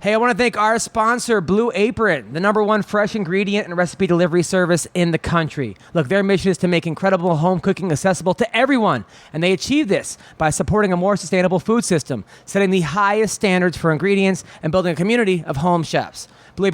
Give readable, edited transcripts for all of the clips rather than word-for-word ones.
Hey, I want to thank our sponsor, Blue Apron, the #1 fresh ingredient and recipe delivery service in the country. Look, their mission is to make incredible home cooking accessible to everyone, and they achieve this by supporting a more sustainable food system, setting the highest standards for ingredients, and building a community of home chefs. Blue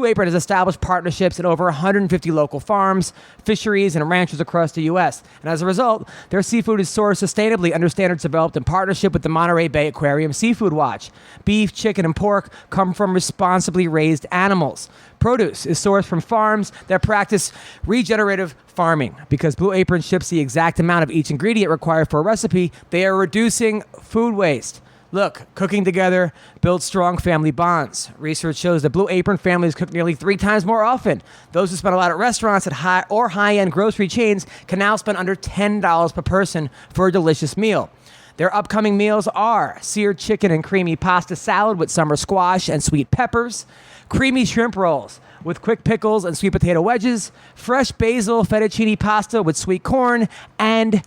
Apron has established partnerships at over 150 local farms, fisheries, and ranchers across the U.S. And as a result, their seafood is sourced sustainably under standards developed in partnership with the Monterey Bay Aquarium Seafood Watch. Beef, chicken, and pork come from responsibly raised animals. Produce is sourced from farms that practice regenerative farming. Because Blue Apron ships the exact amount of each ingredient required for a recipe, they are reducing food waste. Look, cooking together builds strong family bonds. Research shows that Blue Apron families cook nearly 3 times more often. Those who spend a lot at restaurants at high-end grocery chains can now spend under $10 per person for a delicious meal. Their upcoming meals are seared chicken and creamy pasta salad with summer squash and sweet peppers, creamy shrimp rolls with quick pickles and sweet potato wedges, fresh basil fettuccine pasta with sweet corn, and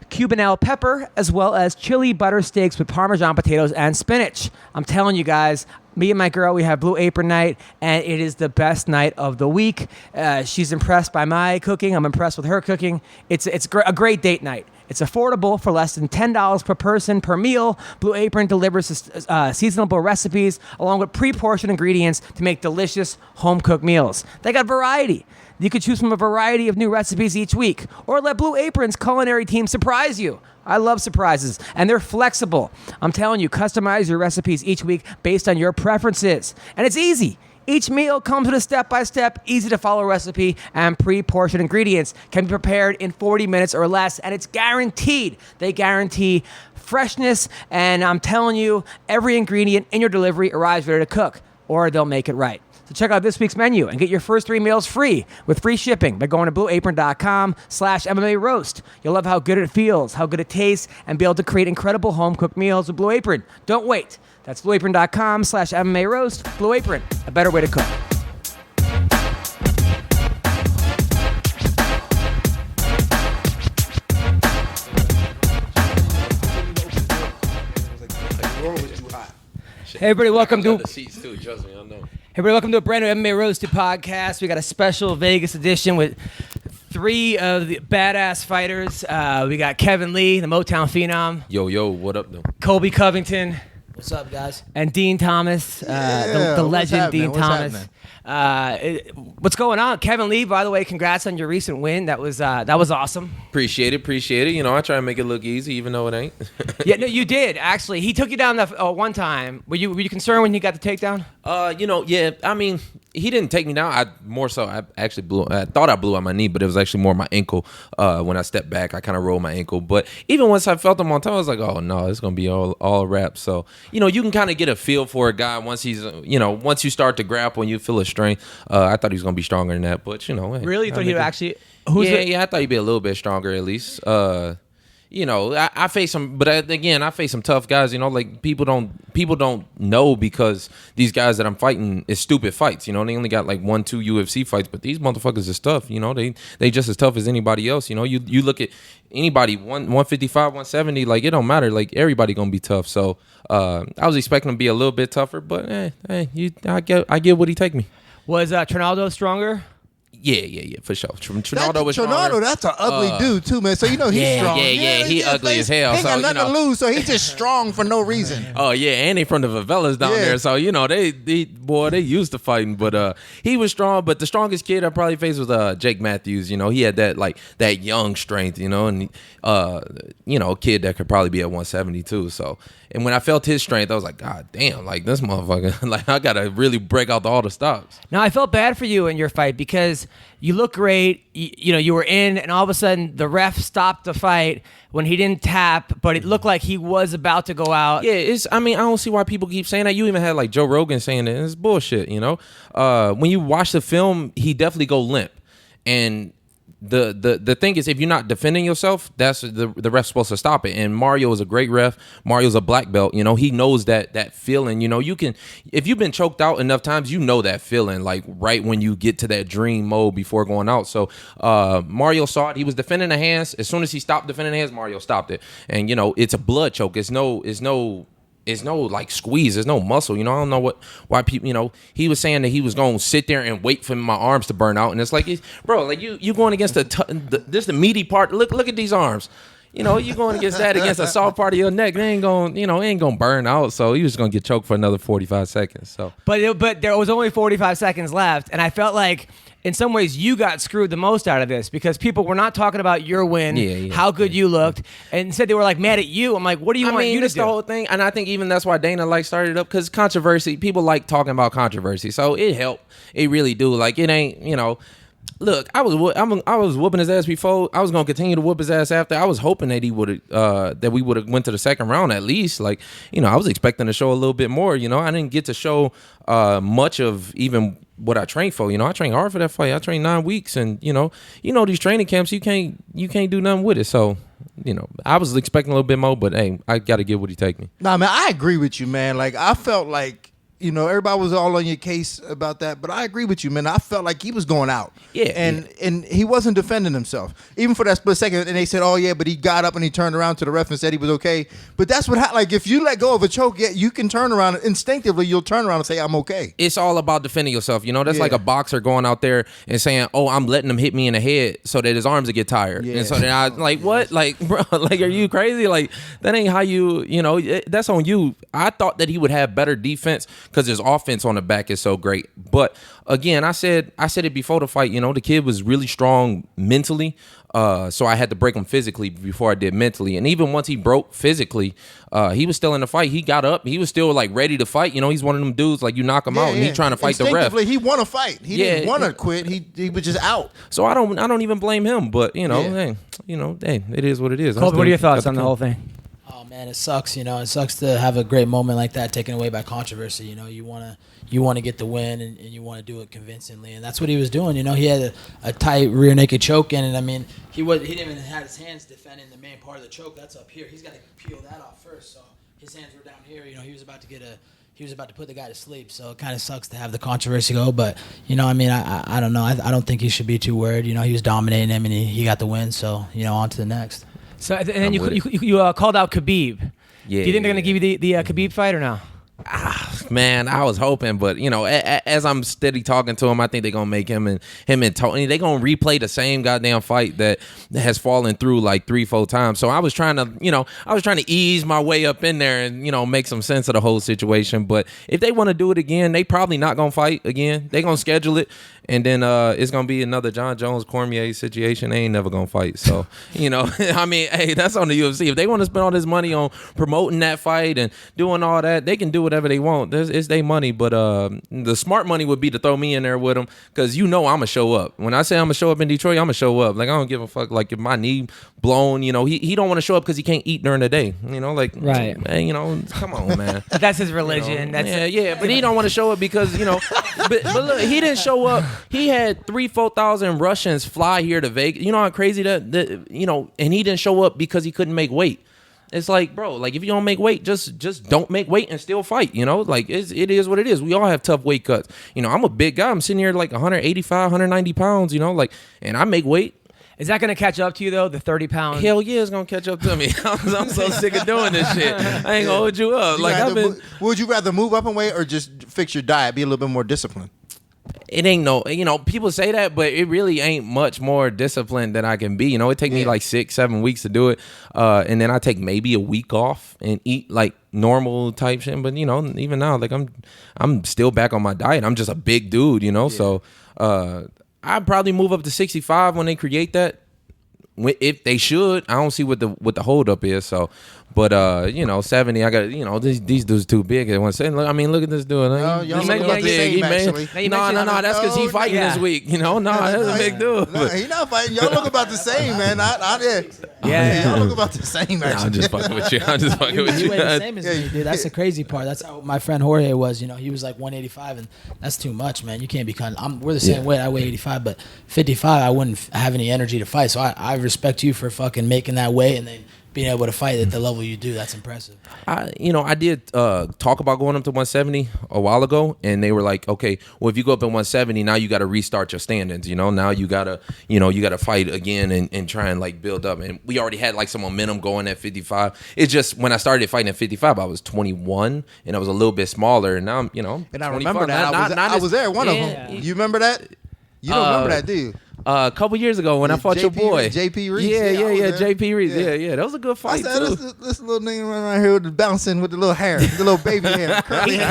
Cubanelle pepper, as well as chili butter steaks with Parmesan potatoes and spinach. I'm telling you guys, me and my girl, we have Blue Apron night, and it is the best night of the week. She's impressed by my cooking. I'm impressed with her cooking. It's a great date night. It's affordable for less than $10 per person per meal. Blue Apron delivers seasonable recipes along with pre-portioned ingredients to make delicious home-cooked meals. They got variety. You could choose from a variety of new recipes each week, or let Blue Apron's culinary team surprise you. I love surprises, and they're flexible. I'm telling you, customize your recipes each week based on your preferences. And it's easy. Each meal comes with a step-by-step, easy-to-follow recipe, and pre-portioned ingredients can be prepared in 40 minutes or less, and it's guaranteed. They guarantee freshness, and I'm telling you, every ingredient in your delivery arrives ready to cook, or they'll make it right. So check out this week's menu and get your first 3 meals free with free shipping by going to blueapron.com/MMA roast. You'll love how good it feels, how good it tastes, and be able to create incredible home-cooked meals with Blue Apron. Don't wait. That's blueapron.com/MMA roast. Blue Apron, a better way to cook. Hey everybody, welcome to the seats too. Trust me, I know. Hey everybody, welcome to a brand new MMA Roasted podcast. We got a special Vegas edition with 3 of the badass fighters. We got Kevin Lee, the Motown phenom. Yo, what up, though? Colby Covington. What's up, guys? And Dean Thomas, the legend Dean Thomas. What's going on? Kevin Lee, by the way, congrats on your recent win. That was awesome. Appreciate it. You know, I try to make it look easy, even though it ain't. Yeah, no, you did, actually. He took you down one time. Were you concerned when you got the takedown? Yeah, I mean, he didn't take me down. I thought I blew out my knee, but it was actually more my ankle. When I stepped back, I kind of rolled my ankle. But even once I felt him on top, I was like, oh, no, it's going to be all wrap. So, you know, you can kind of get a feel for a guy once once you start to grapple and you feel his strength. I thought he was going to be stronger than that, but, you know. Really? You thought he would actually... Yeah, I thought he'd be a little bit stronger at least. You know, I face some, but again, I face some tough guys. You know, like people don't know because these guys that I'm fighting is stupid fights. You know, they only got like 1-2 UFC fights, but these motherfuckers is tough. You know, they just as tough as anybody else. You know, you look at anybody 155, 170, like it don't matter. Like everybody gonna be tough. So I was expecting to be a little bit tougher, but I get what he take me. Was Trinaldo stronger? Yeah, for sure. Trinaldo was stronger. Trinaldo, that's an ugly dude too, man. So you know he's strong. Yeah, he ugly as hell. He got nothing to lose, so he's just strong for no reason. Oh yeah, and they from the favelas down there, so you know they used to fighting. But he was strong. But the strongest kid I probably faced was Jake Matthews. You know, he had that young strength. You know, and a kid that could probably be at 172. So. And when I felt his strength, I was like, God damn, like this motherfucker, like I gotta really break out all the stops. Now I felt bad for you in your fight because you look great. You were in, and all of a sudden the ref stopped the fight when he didn't tap, but it looked like he was about to go out. Yeah, I don't see why people keep saying that. You even had like Joe Rogan saying that. It's bullshit, you know. When you watch the film, he definitely go limp, and the thing is, if you're not defending yourself, that's the ref's supposed to stop it. And Mario is a great ref. Mario's a black belt. You know, he knows that feeling. You know, you can, if you've been choked out enough times, you know that feeling, like right when you get to that dream mode before going out. So Mario saw it. He was defending the hands. As soon as he stopped defending the hands, Mario stopped it. And you know, it's a blood choke. It's no it's no like squeeze. There's no muscle. You know, I don't know why people. You know, he was saying that he was going to sit there and wait for my arms to burn out, and it's like, bro, like you going against the meaty part. Look at these arms. You know, you going against a soft part of your neck. They ain't going, it ain't going to burn out. So he was going to get choked for another 45 seconds. So, but there was only 45 seconds left, and I felt like in some ways you got screwed the most out of this because people were not talking about your win, how good you looked, and instead they were like mad at you. I'm like, what do you want you to do? The whole thing, and I think even that's why Dana like started up because controversy. People like talking about controversy, so it helped. It really do. Like it ain't, Look, I was whooping his ass before. I was gonna continue to whoop his ass after. I was hoping that we would have went to the second round at least. Like, I was expecting to show a little bit more. I didn't get to show much of even what I trained for. I trained hard for that fight. I trained 9 weeks, and these training camps, you can't do nothing with it. So, I was expecting a little bit more, but hey, I got to give what he take me. Nah, man, I agree with you, man. Like I felt like. Everybody was all on your case about that, but I agree with you, man. I felt like he was going out. Yeah. And he wasn't defending himself. Even for that split second, and they said, oh, yeah, but he got up and he turned around to the ref and said he was okay. But that's what like, if you let go of a choke, you can turn around. Instinctively, you'll turn around and say, I'm okay. It's all about defending yourself. That's like a boxer going out there and saying, oh, I'm letting him hit me in the head so that his arms will get tired. Yeah. And so then I, like, what? Like, bro, like, are you crazy? Like, that ain't how that's on you. I thought that he would have better defense because his offense on the back is so great. But again, I said it before the fight, the kid was really strong mentally. So I had to break him physically before I did mentally. And even once he broke physically, he was still in the fight. He got up. He was still like ready to fight. He's one of them dudes like you knock him out and he trying to fight the ref. He won a fight. He didn't want to quit. He was just out. So I don't even blame him. But hey, it is what it is. Colby, what are your thoughts on the whole thing? Oh man, it sucks. It sucks to have a great moment like that taken away by controversy. You want to get the win and you want to do it convincingly, and that's what he was doing. He had a tight rear naked choke in, and I mean he didn't even have his hands defending the main part of the choke. That's up here. He's got to peel that off first. So his hands were down here. He was about to put the guy to sleep. So it kind of sucks to have the controversy go, but I don't know. I don't think he should be too worried. He was dominating him and he got the win. So on to the next. So and then you called out Khabib. Yeah. Do you think they're gonna give you the Khabib fight or no? Man, I was hoping, but as I'm steady talking to him, I think they're gonna make him and Tony. They gonna replay the same goddamn fight that has fallen through like 3-4 times. So I was trying to ease my way up in there and make some sense of the whole situation. But if they want to do it again, they probably not gonna fight again. They gonna schedule it, and then it's gonna be another John Jones Cormier situation. They ain't never gonna fight. So I mean, hey, that's on the UFC. If they want to spend all this money on promoting that fight and doing all that, they can do whatever they want. It's their money, but the smart money would be to throw me in there with them because I'm gonna show up. When I say I'm gonna show up in Detroit, I'm gonna show up. Like I don't give a fuck. Like if my knee blown, he don't want to show up because he can't eat during the day. Right. Man, come on, man. That's his religion. But he don't want to show up because but look, he didn't show up. He had 3,000-4,000 Russians fly here to Vegas. You know how crazy that and he didn't show up because he couldn't make weight. It's like, bro, like if you don't make weight, just don't make weight and still fight, Like it is what it is. We all have tough weight cuts. I'm a big guy. I'm sitting here like 185, 190 pounds, and I make weight. Is that going to catch up to you, though, the 30 pounds? Hell yeah, it's going to catch up to me. I'm so sick of doing this shit. I ain't going to hold you up. Would you rather move up in weight or just fix your diet, be a little bit more disciplined? It ain't people say that, but it really ain't much more disciplined than I can be. It take me like 6-7 weeks to do it. And then I take maybe a week off and eat like normal type shit. But, even now, like I'm still back on my diet. I'm just a big dude, So I'd probably move up to 65 when they create that. If they should, I don't see what the hold up is. So, but 70, I got these dudes too big. They want to say, look, I mean, look at this dude. Y'all look about the same, actually. No, that's because he fighting this week. No, that's a big dude. No, he not fighting. Y'all look about the same, man. Y'all look about the same. Actually, I'm just fucking with you. You weigh the same as me, dude. That's the crazy part. That's how my friend Jorge was. He was like 185, and that's too much, man. You can't be we're the same weight. I weigh 85, but 55, I wouldn't have any energy to fight. So I respect you for fucking making that weight and then being able to fight at the level you do. That's impressive. I did talk about going up to 170 a while ago, and they were like, okay, well, if you go up at 170, now you got to restart your standings. Now you gotta fight again and try and like build up. And we already had like some momentum going at 55. It's just when I started fighting at 55, I was 21 and I was a little bit smaller, and now I'm, And I remember that I was there. One of them. You remember that? You don't remember that, do you? A couple years ago when I fought your boy. JP Reese. Yeah, JP Reese. Yeah. That was a good fight, too. This little nigga running around here with the bouncing with the little hair, the little baby hair.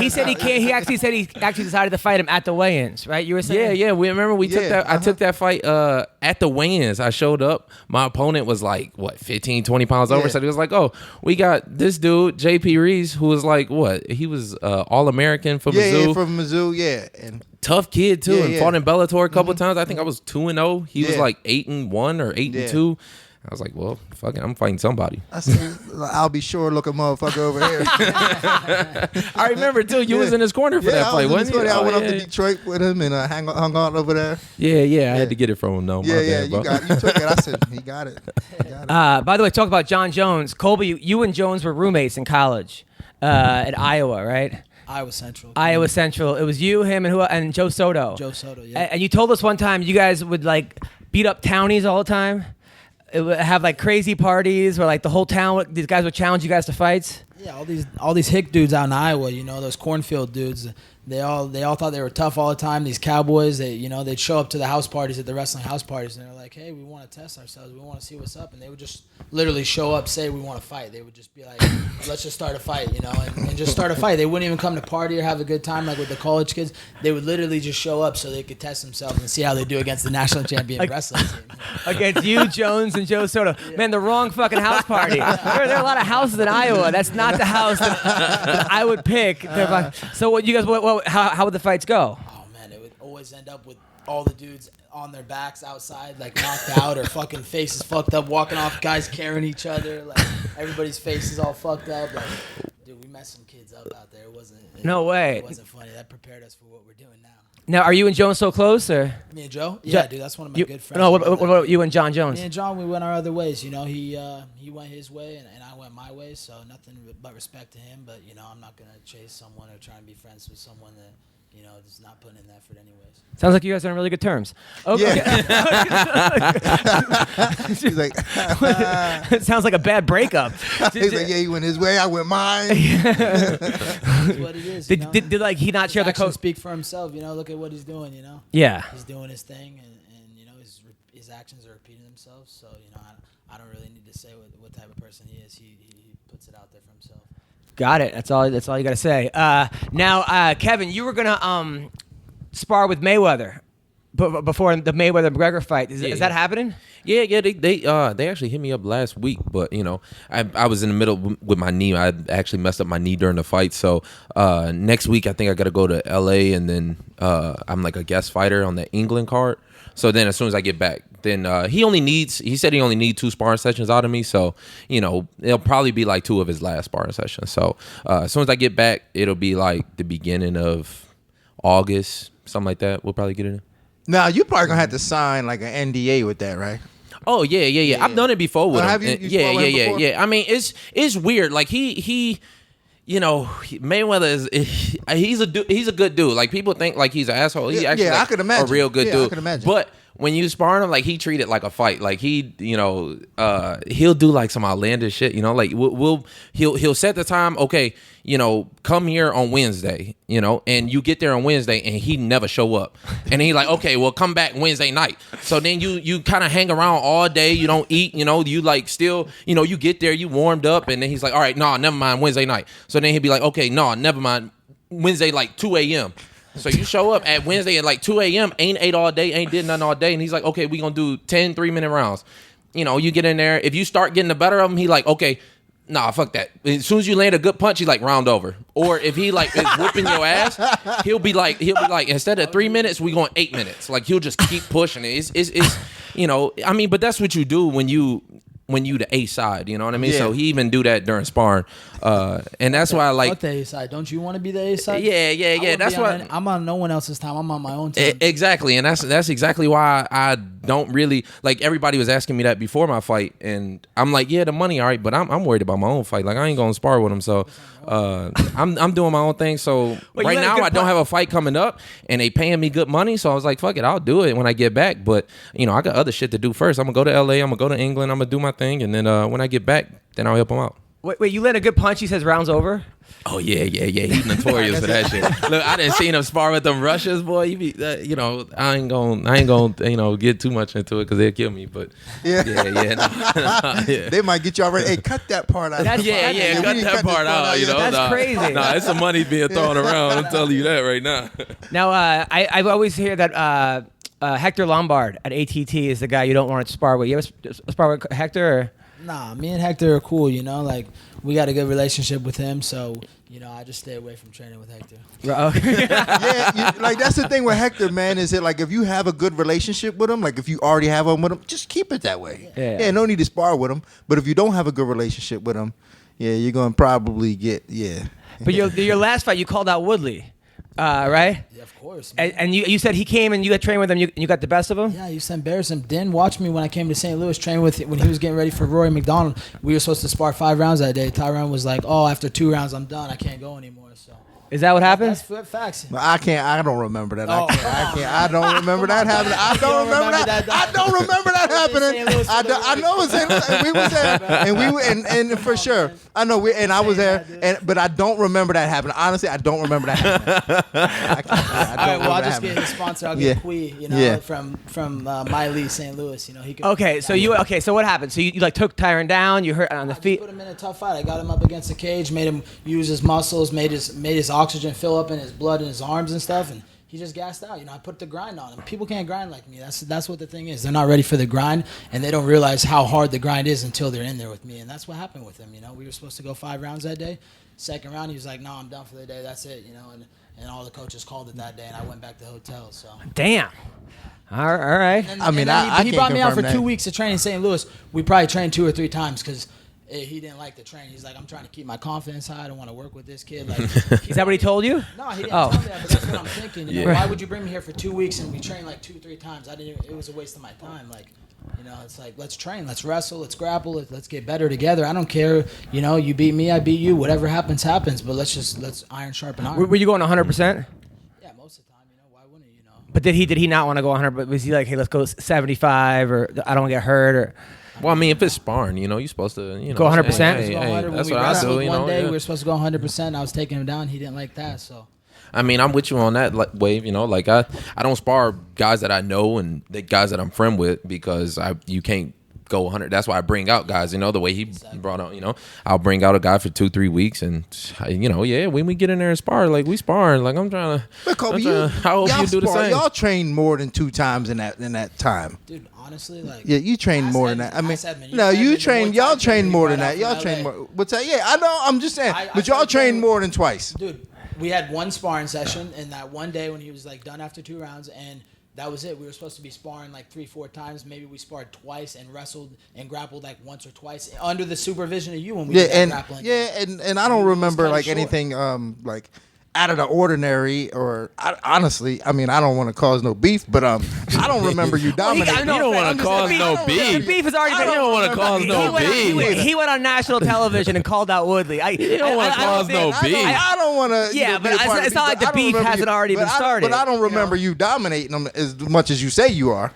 He said he can't. He actually said he decided to fight him at the weigh-ins, right? You were saying? Yeah. We remember we took that. I took that fight at the weigh-ins. I showed up. My opponent was like, 15, 20 pounds over. So he was like, oh, we got this dude, JP Reese, who was like, what? He was All-American for Mizzou. Yeah, from Mizzou, yeah. And tough kid too, and fought in Bellator a couple of times. I think I was 2-0. He was like 8-1 or 8-2. I was like, well, fuck it, I'm fighting somebody. I said, I'll be sure looking motherfucker over here. I remember too. You was in his corner for that fight, wasn't you? I went up to Detroit with him and hung out over there. Yeah. I had to get it from him though. You took it. I said he got it. By the way, talk about John Jones. Colby, you and Jones were roommates in college at Iowa, right? Iowa Central. It was you, him, and Joe Soto. Yeah. And you told us one time you guys would like beat up townies all the time. It would have like crazy parties where like the whole town, these guys would challenge you guys to fights. Yeah, all these hick dudes out in Iowa, those cornfield dudes. They all thought they were tough all the time. These cowboys, they'd show up to the house parties at the wrestling house parties, and they're like, "Hey, we want to test ourselves. We want to see what's up." And they would just literally show up, say, "We want to fight." They would just be like, "Let's just start a fight," and just start a fight. They wouldn't even come to party or have a good time like with the college kids. They would literally just show up so they could test themselves and see how they do against the national champion wrestling team. Against you, Jones, and Joe Soto. Yeah. Man, the wrong fucking house party. There are a lot of houses in Iowa. That's not the house that I would pick. So what you guys? How would the fights go? Oh man, it would always end up with all the dudes on their backs outside, like knocked out or fucking faces fucked up, walking off, guys carrying each other, like everybody's faces all fucked up. Like, dude, we messed some kids up out there. It wasn't funny. That prepared us for what we're doing now. Now, are you and Jones so close, or? Me and Joe? Yeah, dude, that's one of my good friends. No, what about you and John Jones? Me and John, we went our other ways. He went his way, and I went my way, so nothing but respect to him. But, I'm not going to chase someone or try and be friends with someone that, just not putting in the effort anyways. Sounds like you guys are on really good terms. Okay. Yeah. He's like, it sounds like a bad breakup. He's like, yeah, he went his way, I went mine. That's what it is. Did like he not share the code? Speak for himself. Look at what he's doing. Yeah. He's doing his thing, and his actions are repeating themselves. So I don't really need to say what type of person he is. He puts it out there for himself. Got it. That's all you got to say. Now, Kevin, you were gonna spar with Mayweather, before the Mayweather-McGregor fight. Is that happening? Yeah. They actually hit me up last week, but I was in the middle with my knee. I actually messed up my knee during the fight. So next week I think I got to go to LA, and then I'm like a guest fighter on the England card. So then as soon as I get back, then he said he only needs 2 sparring sessions out of me. So, it'll probably be like 2 of his last sparring sessions. So as soon as I get back, it'll be like the beginning of August, something like that. We'll probably get it in. Now, you probably going to have to sign like an NDA with that, right? Oh, yeah. I've done it before with him. Have you Yeah. I mean, it's weird. Like he Mayweather he's a good dude. Like people think like he's an asshole. He's actually I could imagine. a real good dude. I could imagine. But when you spar him, like he treat it like a fight. Like he, he'll do like some outlandish shit. Like he'll set the time. Okay, come here on Wednesday. And you get there on Wednesday, and he never show up. And he like, okay, well come back Wednesday night. So then you kind of hang around all day. You don't eat. You like still. You get there, you warmed up, and then he's like, all right, no, never mind, Wednesday night. So then he'd be like, okay, no, never mind, Wednesday like 2 a.m. So you show up at Wednesday at like 2 a.m., ain't ate all day, ain't did nothing all day, and he's like, okay, we gonna do 10 3-minute rounds. You get in there. If you start getting the better of him, he like, okay, nah, fuck that. As soon as you land a good punch, he's like, round over. Or if he like is whooping your ass, he'll be like, instead of 3 minutes, we going 8 minutes. Like he'll just keep pushing it. It's I mean, but that's what you do when you the A side, you know what I mean? Yeah. So he even do that during sparring, and that's why I like. Fuck the A side. Don't you want to be the A side? Yeah. That's why I'm on no one else's time. I'm on my own time. Exactly, and that's exactly why I don't really like. Everybody was asking me that before my fight, and I'm like, yeah, the money, all right, but I'm worried about my own fight. Like I ain't gonna spar with him, so I'm doing my own thing. So Well, right now I don't have a fight coming up, and they paying me good money, so I was like, fuck it, I'll do it when I get back. But I got other shit to do first. I'm gonna go to LA, I'm gonna go to England, I'm gonna do my thing, and then when I get back, then I'll help him out. Wait, you land a good punch. He says round's over. Oh yeah. He's notorious for that shit. Look, I didn't see him spar with them Russians, boy. You be, I ain't gonna, get too much into it because they'll kill me. But yeah. They might get you already. Hey, cut that part out. Cut that part out. That's crazy. Nah, it's some money being thrown around. I'm telling you that right now. Now, I always hear that Hector Lombard at ATT is the guy you don't want to spar with. You ever spar with Hector? Or? Nah, me and Hector are cool, like we got a good relationship with him, so I just stay away from training with Hector. Like that's the thing with Hector, man, is that like if you have a good relationship with him, like if you already have one with him, just keep it that way. Yeah, no need to spar with him. But if you don't have a good relationship with him, you're gonna probably get But your last fight, you called out Woodley, right? Yeah, of course. And you said he came and you got trained with him. You got the best of him. Yeah, you used to embarrass him. Dan watched me when I came to St. Louis, train with when he was getting ready for Rory McDonald. We were supposed to spar 5 rounds that day. Tyron was like, "Oh, after 2 rounds, I'm done. I can't go anymore." So. Is that what happened? That's facts. I don't remember that. Oh. I don't remember that happening. I don't remember that. I don't remember that happening. I know it's St. Louis. We was there, and for sure, I know I was there, but I don't remember that happening. Honestly, I don't remember that happening. I'll just get his sponsor. I'll get Kui, from Miley, St. Louis. He could. Okay, so what happened? So you like took Tyron down. You hurt on the feet. Put him in a tough fight. I got him up against the cage, made him use his muscles, made his oxygen fill up in his blood in his arms and stuff, and he just gassed out. I put the grind on him. People can't grind like me. That's what the thing is. They're not ready for the grind, and they don't realize how hard the grind is until they're in there with me. And that's what happened with him. We were supposed to go 5 rounds that day. Second round, he was like, "No, I'm done for the day. That's it." And all the coaches called it that day, and I went back to the hotel. So damn. All right. He brought me out for 2 weeks of training in St. Louis. We probably trained 2 or 3 times because he didn't like the training. He's like, "I'm trying to keep my confidence high. I don't want to work with this kid." Like, is that what he told you? No, he didn't tell me that, but that's what I'm thinking. Why would you bring me here for 2 weeks and we train like 2 or 3 times? It was a waste of my time. Like, it's like, let's train, let's wrestle, let's grapple, let's get better together. I don't care. You beat me, I beat you. Whatever happens, happens. But let's iron sharpen iron. Were you going 100%? Yeah, most of the time. Why wouldn't you? But did he not want to go 100? But was he like, "Hey, let's go 75," or "I don't get hurt"? Or well, I mean, if it's sparring, you're supposed to, go 100%. That's what I do. One day we were supposed to go 100%. I was taking him down. He didn't like that. So. I mean, I'm with you on that wave. Like I don't spar guys that I know and the guys that I'm friend with because you can't go 100. That's why I bring out guys. The way he brought out. I'll bring out a guy for 2-3 weeks, and when we get in there and spar, like we sparring. Like I'm trying to. But Colby, how you do the same? Y'all train more than 2 times in that time. Dude, honestly, like you train more than that. I mean, y'all train more than that. Y'all train more. What's that? Yeah, I know. I'm just saying, but y'all train more than twice. Dude, we had 1 sparring session, and that one day when he was like done after 2 rounds, and that was it. We were supposed to be sparring like 3-4 times. Maybe we sparred twice and wrestled and grappled like once or twice under the supervision of you when we did that grappling. And I don't remember like anything like out of the ordinary, or honestly, I mean, I don't want to cause no beef, but I don't remember you dominating. You don't want to cause no beef. The beef has already been. You don't want to cause no beef. He went on national television and called out Woodley. You don't want to cause no beef. I don't want to. Yeah, but it's not like the beef hasn't already been started. But I don't remember you dominating them as much as you say you are.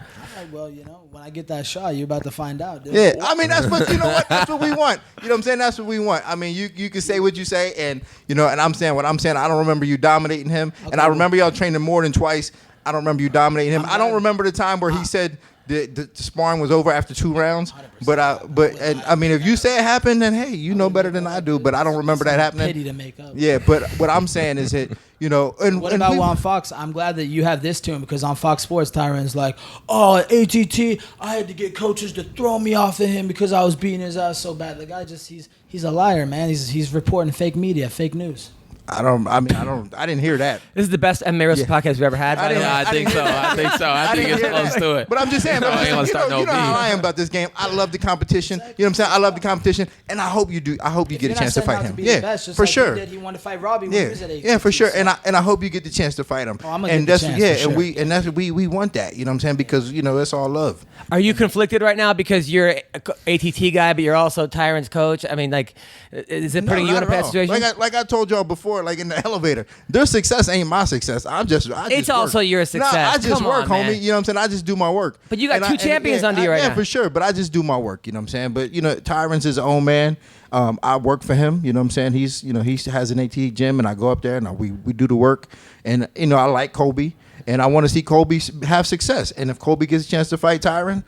Well, when I get that shot, you're about to find out, dude. Yeah, I mean, that's what that's what we want. You know what I'm saying? That's what we want. I mean, you can say what you say, and and I'm saying what I'm saying. I don't remember you dominating him, and I remember y'all training more than twice. I don't remember you dominating him. I don't remember the time where he said the sparring was over after 2 rounds. But I mean, if you say it happened, then hey, you know better than I do. But I don't remember that happening. Pity to make up. Yeah, but what I'm saying is that and what about on Fox? I'm glad that you have this to him, because on Fox Sports, Tyron's like, "Oh, at ATT, I had to get coaches to throw me off of him because I was beating his ass so bad." The guy he's a liar, man. He's reporting fake media, fake news. I didn't hear that. This is the best MMA wrestling podcast we've ever had. By the way. I think so. I think it's close to it. But I'm just saying, you know how I am about this game. I love the competition. You know what I'm saying? I love the competition, and I hope you do. I hope you get a chance to fight him. Yeah, for sure. He wanted to fight Robbie. Yeah, for sure. And I hope you get the chance to fight him. I'm gonna get the chance, for sure. and we want that. You know what I'm saying? Because it's all love. Are you conflicted right now because you're a ATT guy, but you're also Tyron's coach? I mean, like, is it putting you in a bad situation? Like I told y'all before, like in the elevator, their success ain't my success. I just it's also work. your success. No, I just Come work, on, homie. man. You know what I'm saying? I just do my work. But you got two champions under you right now. Yeah, for sure. But I just do my work. You know what I'm saying? But Tyron's his own man. I work for him. You know what I'm saying? He's he has an AT gym, and I go up there and we do the work. And I like Colby, and I want to see Colby have success. And if Colby gets a chance to fight Tyron.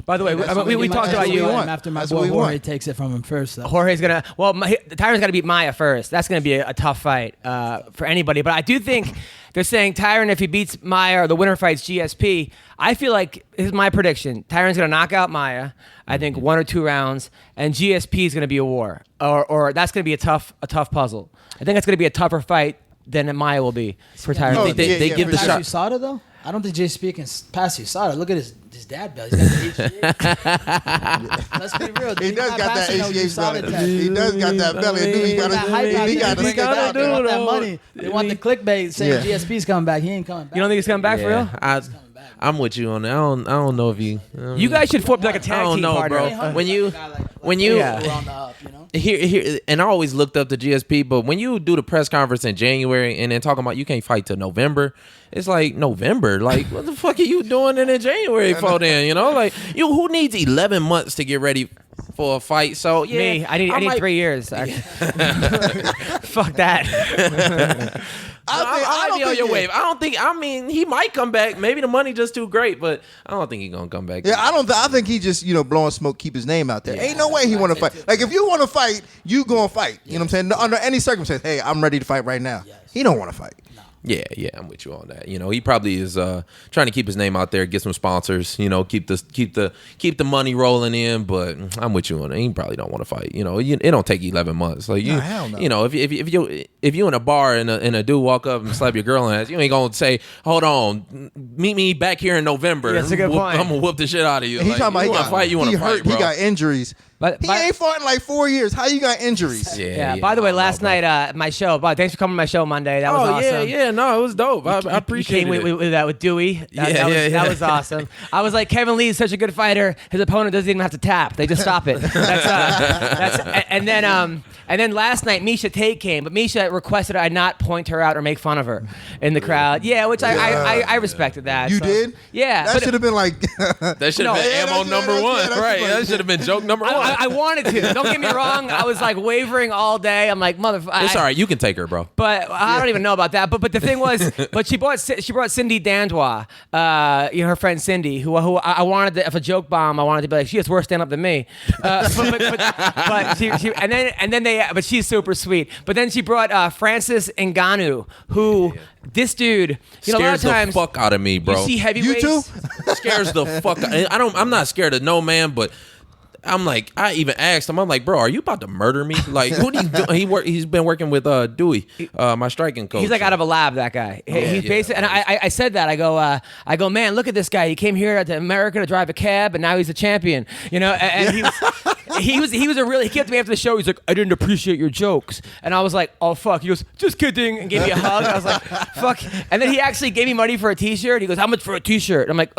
By the way, we talked about you. After my boy Jorge takes it from him first. Though. Jorge's going to... Well, Tyron's got to beat Maya first. That's going to be a tough fight for anybody. But I do think they're saying Tyron, if he beats Maya or the winner fights GSP, I feel like, this is my prediction, Tyron's going to knock out Maya, I think 1 or 2 rounds, and GSP is going to be a war. Or that's going to be a tough puzzle. I think that's going to be a tougher fight than Maya will be for Tyron. They give the shot. USADA, though? I don't think JSP can pass USADA. Look at his dad belt. He's got the HGH. Let's be real. He does got that HGH belly. He does got that belly. He got that money. They want the clickbait saying GSP's coming back. He ain't coming back. You don't think he's coming back for real? I'm with you on that. I don't know if you. You guys should form like a tag team partner. Bro. When you here, and I always looked up to GSP, but when you do the press conference in January and then talking about you can't fight till November, it's like November. Like, what the fuck are you doing in January for then? Like, who needs 11 months to get ready for a fight? So yeah, me. I need 3 years. Fuck that. I might be on your wave. I mean, he might come back. Maybe the money just too great, but I don't think he's gonna come back. Yeah, I think he just blowing smoke, keep his name out there. Ain't no way he want to fight. Like if you want to fight, you gonna fight. You know what I'm saying? Under any circumstance, hey, I'm ready to fight right now. He don't want to fight. Yeah, I'm with you on that. He probably is trying to keep his name out there, get some sponsors. Keep the money rolling in. But I'm with you on it. He probably don't want to fight. It don't take 11 months. Like hell no. If you in a bar and a dude walk up and slap your girl in the ass, you ain't gonna say, "Hold on, meet me back here in November." That's a good point. I'm gonna whoop the shit out of you. He's talking about you want to fight. You want to fight, bro. He got injuries. But he ain't fought in like 4 years. How you got injuries? Yeah. By the way, last night my show. Thanks for coming to my show Monday. That was awesome. Yeah. No, it was dope. I appreciate it. With Dewey. That was awesome. I was like, Kevin Lee is such a good fighter. His opponent doesn't even have to tap. They just stop it. And then last night Misha Tate came, but Misha requested I not point her out or make fun of her in the crowd. Yeah, which I respected that. You did? Yeah. That should have been like. That should have been ammo number one, right? That should have been joke number one. I wanted to. Don't get me wrong. I was like wavering all day. I'm like, motherfucker. It's all right. You can take her, bro. But I don't even know about that. But the thing was, she brought Cindy Dandois, her friend Cindy, who I wanted to, if a joke bomb, I wanted to be like, she has worse stand up than me. But she's super sweet. But then she brought Francis Ngannou, who. This dude, scares a lot of times, the fuck out of me, bro. You see heavyweights. You too? Scares the fuck. I'm not scared of no man, but I'm like, I even asked him. I'm like, bro, are you about to murder me? Like, what are you doing? He's been working with Dewey, my striking coach. He's like out of a lab. That guy. He's basically, and I said that. I go, man, look at this guy. He came here to America to drive a cab, and now he's a champion. And he was he came to me after the show. He's like, I didn't appreciate your jokes, and I was like, oh fuck. He goes, just kidding, and gave me a hug. I was like, fuck. And then he actually gave me money for a T-shirt. He goes, how much for a T-shirt? I'm like,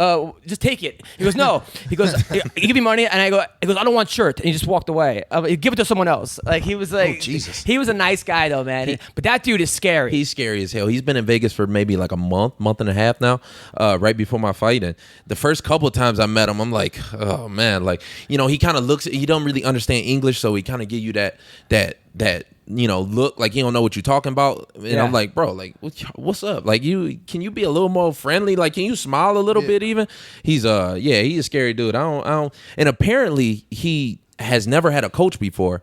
just take it. He goes, no. He goes, he give me money, and he goes, I don't want shirt, and he just walked away. Give it to someone else. Like he was like, Jesus. He was a nice guy though, man. But that dude is scary. He's scary as hell. He's been in Vegas for maybe like a month and a half now, right before my fight. And the first couple of times I met him, I'm like, oh man, like he kind of looks. He don't really understand English, so he kind of give you that look like he don't know what you're talking about. And I'm like, bro, like what's up? Like can you be a little more friendly? Like can you smile a little bit even? He's he's a scary dude. I don't. And apparently he has never had a coach before.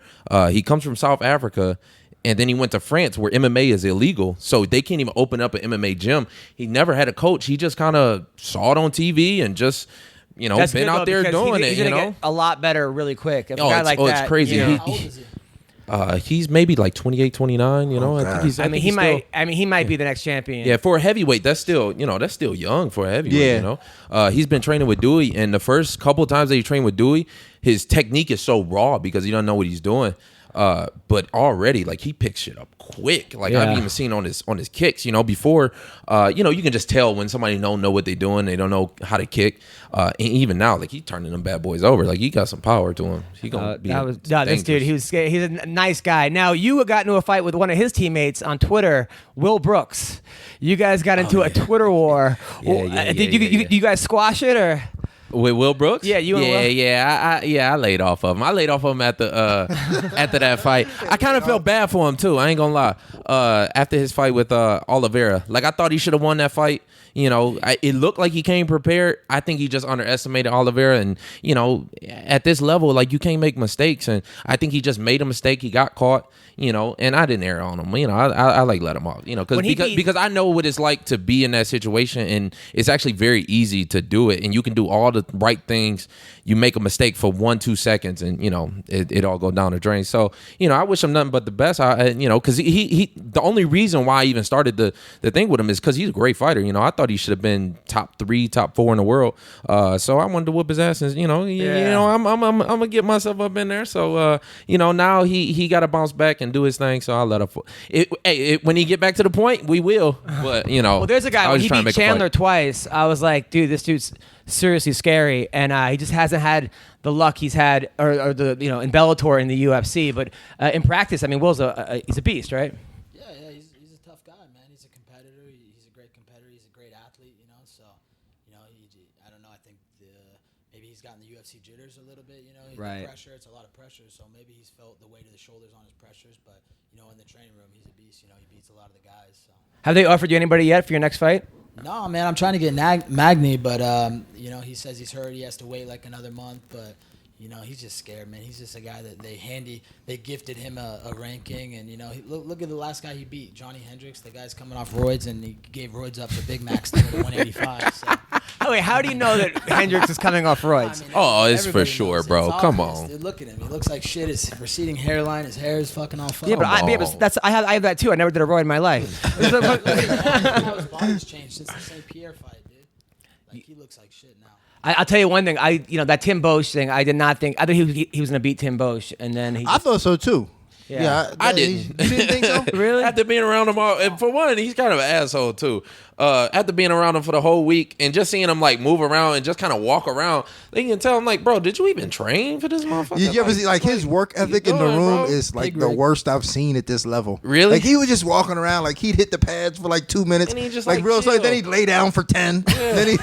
He comes from South Africa. And then he went to France where MMA is illegal. So they can't even open up an MMA gym. He never had a coach. He just kind of saw it on TV and just, That's been good, out there doing he's it, gonna get a lot better really quick. If a guy like it's that, crazy. How old is he? He's maybe like 28, 29, you know. I think he's. I mean, he might be the next champion. Yeah, for a heavyweight, that's still young for a heavyweight. Yeah. You know, he's been training with Dewey, and the first couple of times that he trained with Dewey, his technique is so raw because he doesn't know what he's doing. But already, like, he picks shit up quick. Like, I've even seen on his kicks, you know, before, you know, you can just tell when somebody don't know what they're doing. They don't know how to kick. And even now, like, he turning them bad boys over. Like, he got some power to him. He gonna be this dude. He's a nice guy. Now, you got into a fight with one of his teammates on Twitter, Will Brooks. You guys got into a Twitter war. Did you guys squash it or? With Will Brooks? Yeah, you and Will? I laid off of him. I laid off of him after that fight. I kind of felt bad for him too. I ain't gonna lie. After his fight with Oliveira, like, I thought he should have won that fight. You know, it looked like he came prepared. I think he just underestimated Oliveira, and you know, at this level, like, you can't make mistakes. And I think he just made a mistake. He got caught. You know, and I didn't err on him. You know, I like let him off. You know, because I know what it's like to be in that situation, and it's actually very easy to do it. And you can do all the right things. You make a mistake for 1-2 seconds, and you know it all go down the drain. So you know, I wish him nothing but the best. You know, because he the only reason why I even started the thing with him is because he's a great fighter. You know, I thought he should have been top 3, top 4 in the world. So I wanted to whoop his ass, and you know, I'm gonna get myself up in there. So you know, now he got to bounce back and do his thing. So I'll let him. When he get back to the point, we will. But you know, well, there's a guy when he beat Chandler twice. I was like, dude, this dude's seriously scary, and he just hasn't had the luck he's had, or the, you know, in Bellator in the UFC. But in practice, I mean, Will's he's a beast, right? Yeah, he's a tough guy, man. He's a competitor. He's a great competitor. He's a great athlete, you know. So, you know, I don't know. I think maybe he's gotten the UFC jitters a little bit, you know. Right. The pressure, it's a lot of pressure. So maybe he's felt the weight of the shoulders on his pressures. But you know, in the training room, he's a beast. You know, he beats a lot of the guys. So. Have they offered you anybody yet for your next fight? No, man, I'm trying to get Magny, but you know, he says he's hurt. He has to wait like another month, but you know, he's just scared, man. He's just a guy that they gifted him a ranking, and you know, look at the last guy he beat, Johnny Hendricks. The guy's coming off roids, and he gave roids up for Big Mac still at 185. So. Oh wait, how do you know that Hendricks is coming off roids? I mean, it's for sure, bro. Come on. Dude, look at him. He looks like shit. His receding hairline, his hair is fucking all fucked. Yeah, but I have that too. I never did a roid in my life. How his body's changed since the St. Pierre fight, dude. Like, he looks like shit now. I'll tell you one thing. That Tim Bosch thing, I did not think. I thought he was going to beat Tim Bosch, and then I thought so too. Yeah, I didn't. You didn't think so? Really? After being around him all, and for one, he's kind of an asshole too. After being around him for the whole week and just seeing him like move around and just kind of walk around, they can tell him like, bro, did you even train for this motherfucker? You ever see like his work ethic in the room is like the worst I've seen at this level. Really? Like he was just walking around, like he'd hit the pads for like 2 minutes, and he just like real slow. chill. Then he'd lay down for 10. Then he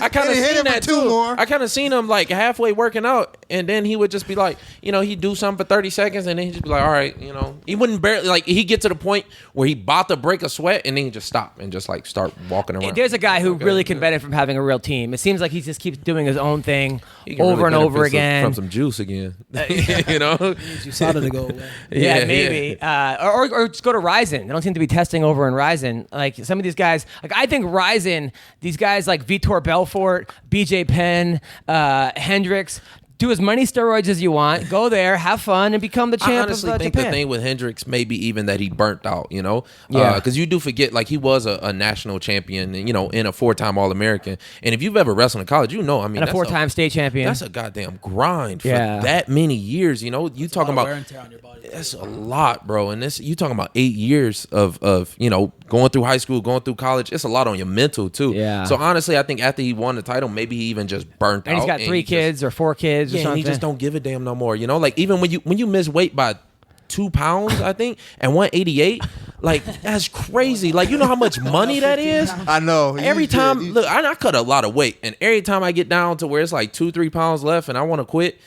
I kind of hit seen it that for 2 too. more. I kind of seen him like halfway working out, and then he would just be like, you know, he'd do something for 30 seconds, and then he'd just be like, all right, you know, he wouldn't barely like he'd get to the point where he about to break a sweat, and then he'd just stop and just like start walking around. There's a guy who really can benefit from having a real team. It seems like he just keeps doing his own thing He can over really and over benefit again. from some juice again. You know, USADA to go away. Yeah, maybe. Or just go to Ryzen. They don't seem to be testing over in Ryzen. Like some of these guys, like I think Ryzen, these guys like Vitor Belfort, BJ Penn, Hendricks, do as many steroids as you want. Go there, have fun, and become the champ I of honestly think Japan. the thing with Hendricks maybe even that he burnt out, you know? Yeah. Because you do forget, like, he was a national champion, you know, and a 4-time All-American. And if you've ever wrestled in college, you know, I mean, And a 4-time state champion. That's a goddamn grind for Yeah. that many years, you know? You talking about... wear and tear on your body. That's a lot, bro. And this, you talking about 8 years of you know, going through high school, going through college. It's a lot on your mental, too. Yeah. So, honestly, I think after he won the title, maybe he even just burnt out. And he's got 3 kids or 4 kids or Yeah, something. and he just don't give a damn no more. You know, like even when you miss weight by 2 pounds, I think, and 188, like that's crazy. Like you know how much money that is. I know. Every time, look, I cut a lot of weight, and every time I get down to where it's like 2-3 pounds left, and I want to quit,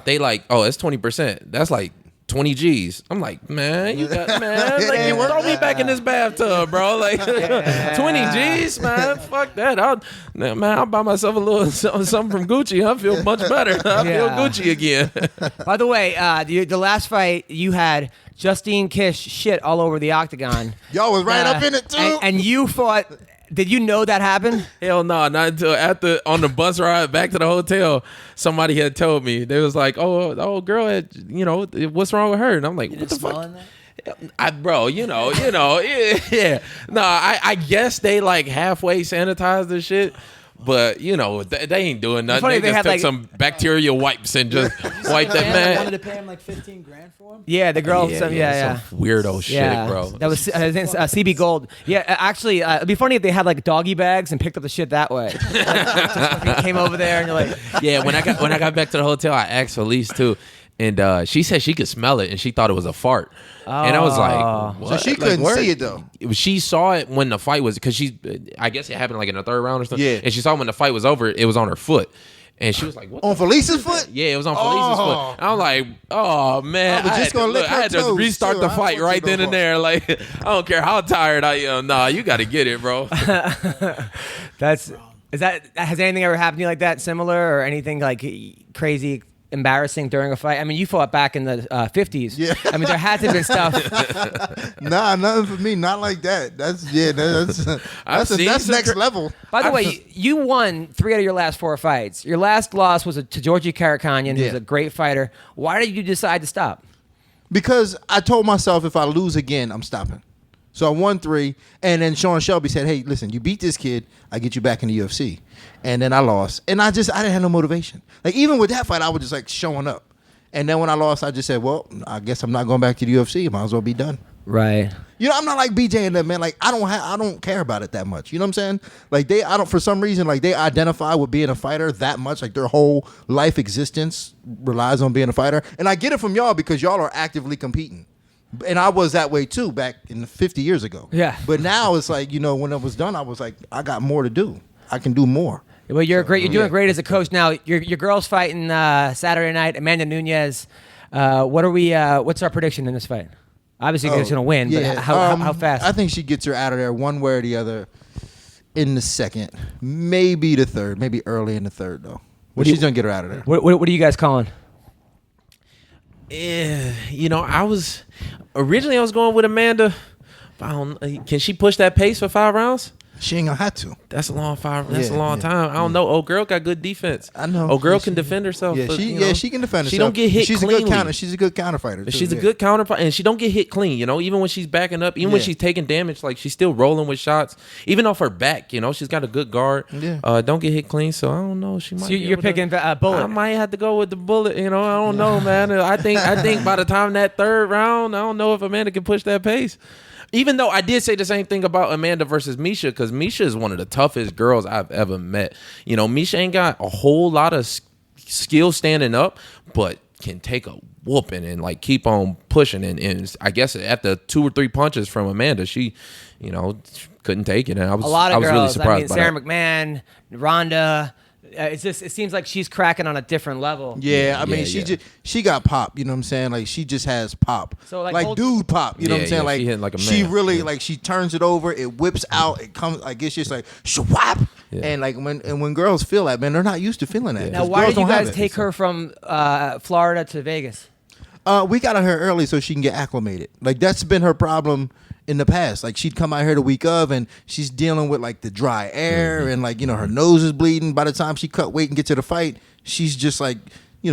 they like, oh, it's 20%. That's like 20 G's. I'm like, man, you got like you throw me back in this bathtub, bro. Like 20 G's, man. Fuck that. I'll buy myself a little something from Gucci. I feel much better. I feel Gucci again. By the way, the last fight you had Justine Kish shit all over the octagon. Y'all was right up in it too. And you fought Did you know that happened? Hell no, not until after on the bus ride back to the hotel. Somebody had told me. They was like, "Oh, girl, had, what's wrong with her?" And I'm like, "What the fuck?" Bro, yeah. No, I guess they like halfway sanitized the shit. But they ain't doing nothing. Funny, they just took some bacterial wipes and just wiped that man. Wanted to pay him like $15,000 for him. Yeah, the girl. Some weirdo shit, bro. That was CB Gold. Yeah, actually, it'd be funny if they had like doggy bags and picked up the shit that way. Just came over there and you're like, yeah. When I got back to the hotel, I asked Felice too. And she said she could smell it, and she thought it was a fart. And I was like, what? So she couldn't see it, though. She saw it when the fight was, because I guess it happened like in the third round or something. Yeah. And she saw when the fight was over, it was on her foot. And she was like, what? On Felice's foot? Yeah, it was on Felice's foot. And I'm like, oh, man. I was just going to lick her I had to toes, restart too. the I fight don't right then and there. Like, I don't care how tired I am. Nah, you got to get it, bro. has anything ever happened to you like that, similar, or anything like crazy, embarrassing during a fight? I mean, you fought back in the 50s. Yeah. I mean, there had to have been stuff. Nah, nothing for me. Not like that. That's next level. By the way, you won 3 out of your last 4 fights. Your last loss was to Georgie Karakanyan, who's a great fighter. Why did you decide to stop? Because I told myself if I lose again, I'm stopping. So I won 3, and then Sean Shelby said, "Hey, listen, you beat this kid, I get you back in the UFC." And then I lost, and I didn't have no motivation. Like even with that fight, I was just like showing up. And then when I lost, I just said, "Well, I guess I'm not going back to the UFC. Might as well be done." Right. I'm not like BJ and them, man. Like I don't care about it that much. You know what I'm saying? Like for some reason, like they identify with being a fighter that much. Like their whole life existence relies on being a fighter. And I get it from y'all because y'all are actively competing. And I was that way too back in 50 years ago. Yeah. But now it's like, when it was done, I was like, I got more to do. I can do more. Well, you're great. You're doing great as a coach now. Your girl's fighting Saturday night. Amanda Nunes. What's our prediction in this fight? Obviously, she's going to win. Yeah. But how fast? I think she gets her out of there one way or the other in the second, maybe the third, maybe early in the third though. But she's going to get her out of there. What are you guys calling? I was going with Amanda. Can she push that pace for 5 rounds? She ain't gonna have to. That's a long time. I don't know. Old girl got good defense. I know. Old girl can defend herself. Yeah, but, she can defend herself. She don't get hit cleanly. She's a good counter fighter. She's a good counter, and she don't get hit clean. Even when she's backing up, even when she's taking damage, like she's still rolling with shots, even off her back. She's got a good guard. Yeah. Don't get hit clean. So I don't know. She might. So you're picking Bullet. I might have to go with the Bullet. I don't know, man. I think by the time that third round, I don't know if Amanda can push that pace. Even though I did say the same thing about Amanda versus Misha, because Misha is one of the toughest girls I've ever met. Misha ain't got a whole lot of skill standing up, but can take a whooping and like keep on pushing. And I guess after 2 or 3 punches from Amanda, she, couldn't take it. And I was really surprised by Sarah that. McMahon, Ronda. It seems like she's cracking on a different level. Yeah, I mean, she got pop. You know what I'm saying? Like she just has pop. So like dude pop. You know what I'm saying? Like she hitting like a man. She really like she turns it over. It whips out. It comes. Like it's just like shwap. Yeah. And like when girls feel that, man, they're not used to feeling that. Now, why did you guys take her from Florida to Vegas? We got her early so she can get acclimated. Like that's been her problem in the past. Like she'd come out here the week of and she's dealing with like the dry air and like, her nose is bleeding. By the time she cut weight and get to the fight, she's just like,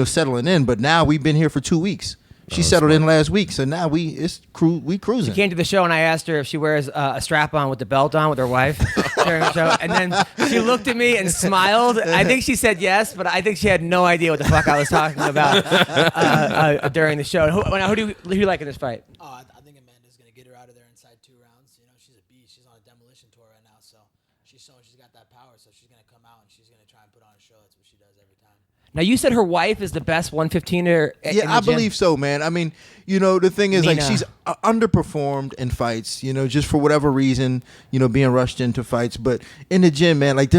settling in. But now we've been here for 2 weeks. She settled in last week, so now we cruising. She came to the show and I asked her if she wears a strap on with the belt on with her wife during the show, and then she looked at me and smiled. I think she said yes, but I think she had no idea what the fuck I was talking about during the show. Who do you like in this fight? I think Amanda's gonna get her out of there inside 2 rounds. She's a beast. She's on a demolition tour right now, so she's showing she's got that power. So she's gonna come out and she's gonna try and put on a show. That's what she does every time. Now, you said her wife is the best 115er. Yeah, I believe so, man. I mean, the thing is, Nina. like, she's underperformed in fights, just for whatever reason, being rushed into fights. But in the gym, man, like,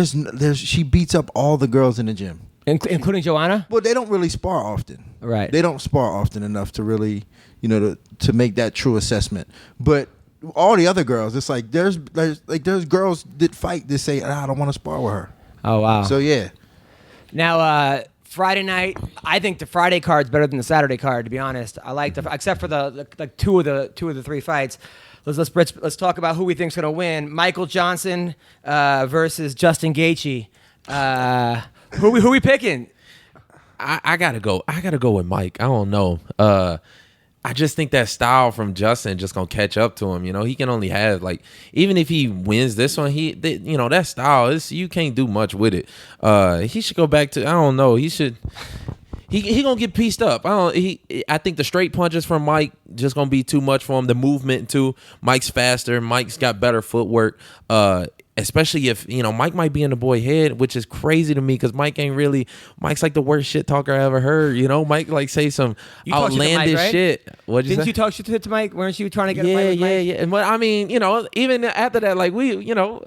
she beats up all the girls in the gym. Including Joanna? Well, they don't really spar often. Right. They don't spar often enough to really, to make that true assessment. But all the other girls, it's like, there's girls that fight that say, I don't want to spar with her. Oh, wow. So, yeah. Now, Friday night, I think the Friday card's better than the Saturday card. To be honest, I like except for the 2 of the 3 fights. let's talk about who we think's going to win. Michael Johnson versus Justin Gaethje. Who we picking? I gotta go with Mike. I don't know. I just think that style from Justin just gonna catch up to him. You know, he can only have like, even if he wins this one, that style is, you can't do much with it. He should go back to, I don't know. He should. He gonna get pieced up. I think the straight punches from Mike just gonna be too much for him. The movement too. Mike's faster. Mike's got better footwork. Especially if, Mike might be in the boy head, which is crazy to me because Mike's like the worst shit talker I ever heard. Mike like say some outlandish Mike, right? shit. What'd you say? Didn't you talk shit to Mike? Weren't you trying to get a fight with Mike? Yeah. But I mean, even after that, like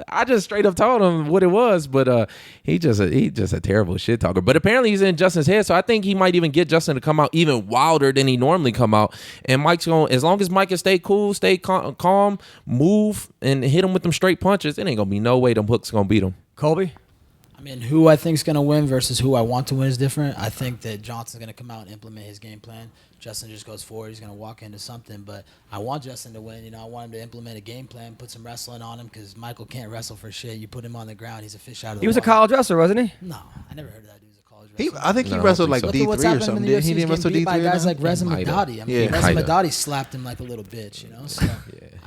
I just straight up told him what it was, but he just a terrible shit talker. But apparently he's in Justin's head, so I think he might even get Justin to come out even wilder than he normally come out. And Mike's going, as long as Mike can stay cool, stay calm, move, and hit him with them straight punches, it ain't gonna be no way them hooks gonna beat him. Colby? I mean, who I think is going to win versus who I want to win is different. I think that Johnson's going to come out and implement his game plan. Justin just goes forward. He's going to walk into something. But I want Justin to win. I want him to implement a game plan, put some wrestling on him because Michael can't wrestle for shit. You put him on the ground, he's a fish out of the water. He was a college wrestler, wasn't he? No, I never heard of that dude was a college wrestler. I think he wrestled like so. D3 or something. He didn't wrestle D3 by guys like Reza Haida. Madadi. I mean, Yeah. Reza Haida. Madadi slapped him like a little bitch, So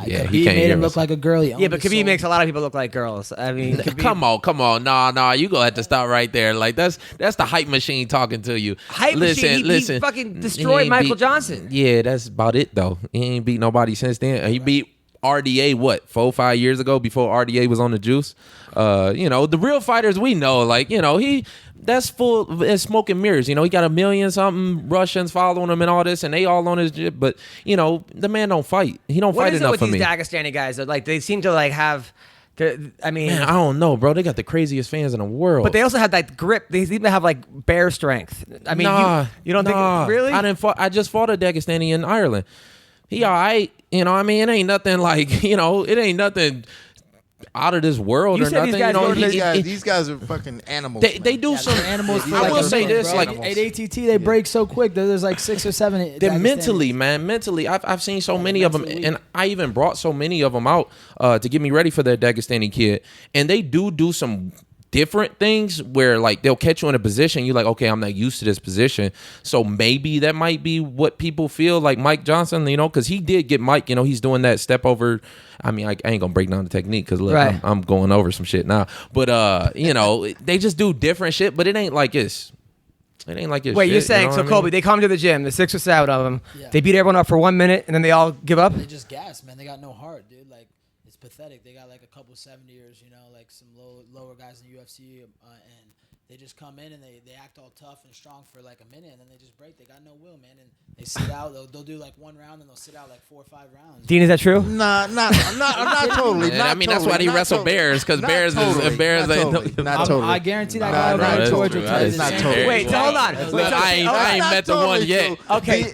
Yeah, Khabib he can't made hear him us. look like a girl. Yeah, but Khabib makes a lot of people look like girls. I mean, Come on. Nah, you gonna have to stop right there. Like that's the hype machine talking to you. Hype machine. He fucking destroyed Michael Johnson. Yeah, that's about it though. He ain't beat nobody since then. He beat RDA 4-5 years ago before RDA was on the juice. The real fighters we know, that's full of smoke and mirrors. He got 1 million something Russians following him and all this, and they all on his jib. But the man don't fight. He don't fight enough for me. What is it with these Dagestani guys? That, they seem to have. I mean, Man, I don't know, bro. They got the craziest fans in the world. but they also have that grip. They seem to have bear strength. I mean, you don't think really? I just fought a Dagestani in Ireland. He all right. It ain't nothing it ain't nothing out of this world You or said nothing. these guys These guys are fucking animals. They do some animals. For I will a say minute, this, bro. like at ATT, they break so quick. There's like 6 or 7. they're Dagestanis. mentally. I've seen so many of them, and I even brought so many of them out to get me ready for that Dagestani kid, and they do some different things where they'll catch you in a position you're like, okay, I'm not used to this position, so maybe that might be what people feel like Mike Johnson, because he did get Mike, he's doing that step over. I mean, I ain't gonna break down the technique because look, right. I'm going over some shit now, but they just do different shit, but it ain't like this. It ain't like this. Wait, shit, you're saying what I mean? Colby? They come to the gym. The 6 or 7 of them. Yeah. They beat everyone up for 1 minute, and then they all give up. They just gas, man. They got no heart, dude. It's pathetic. They got a couple 70ers, some lower guys in the UFC, and they just come in and they act all tough and strong for a minute, and then they just break. They got no will, man, and they sit out. They'll do 1 round, and they'll sit out 4 or 5 rounds. Dean, is that true? Nah, not totally. Yeah, that's why they wrestle bears, because bears ain't not totally. I guarantee that Nah, guy nah, over in that's Georgia true. tries That's the not same totally. thing. Wait, hold on. Look, I ain't met the one yet. Okay.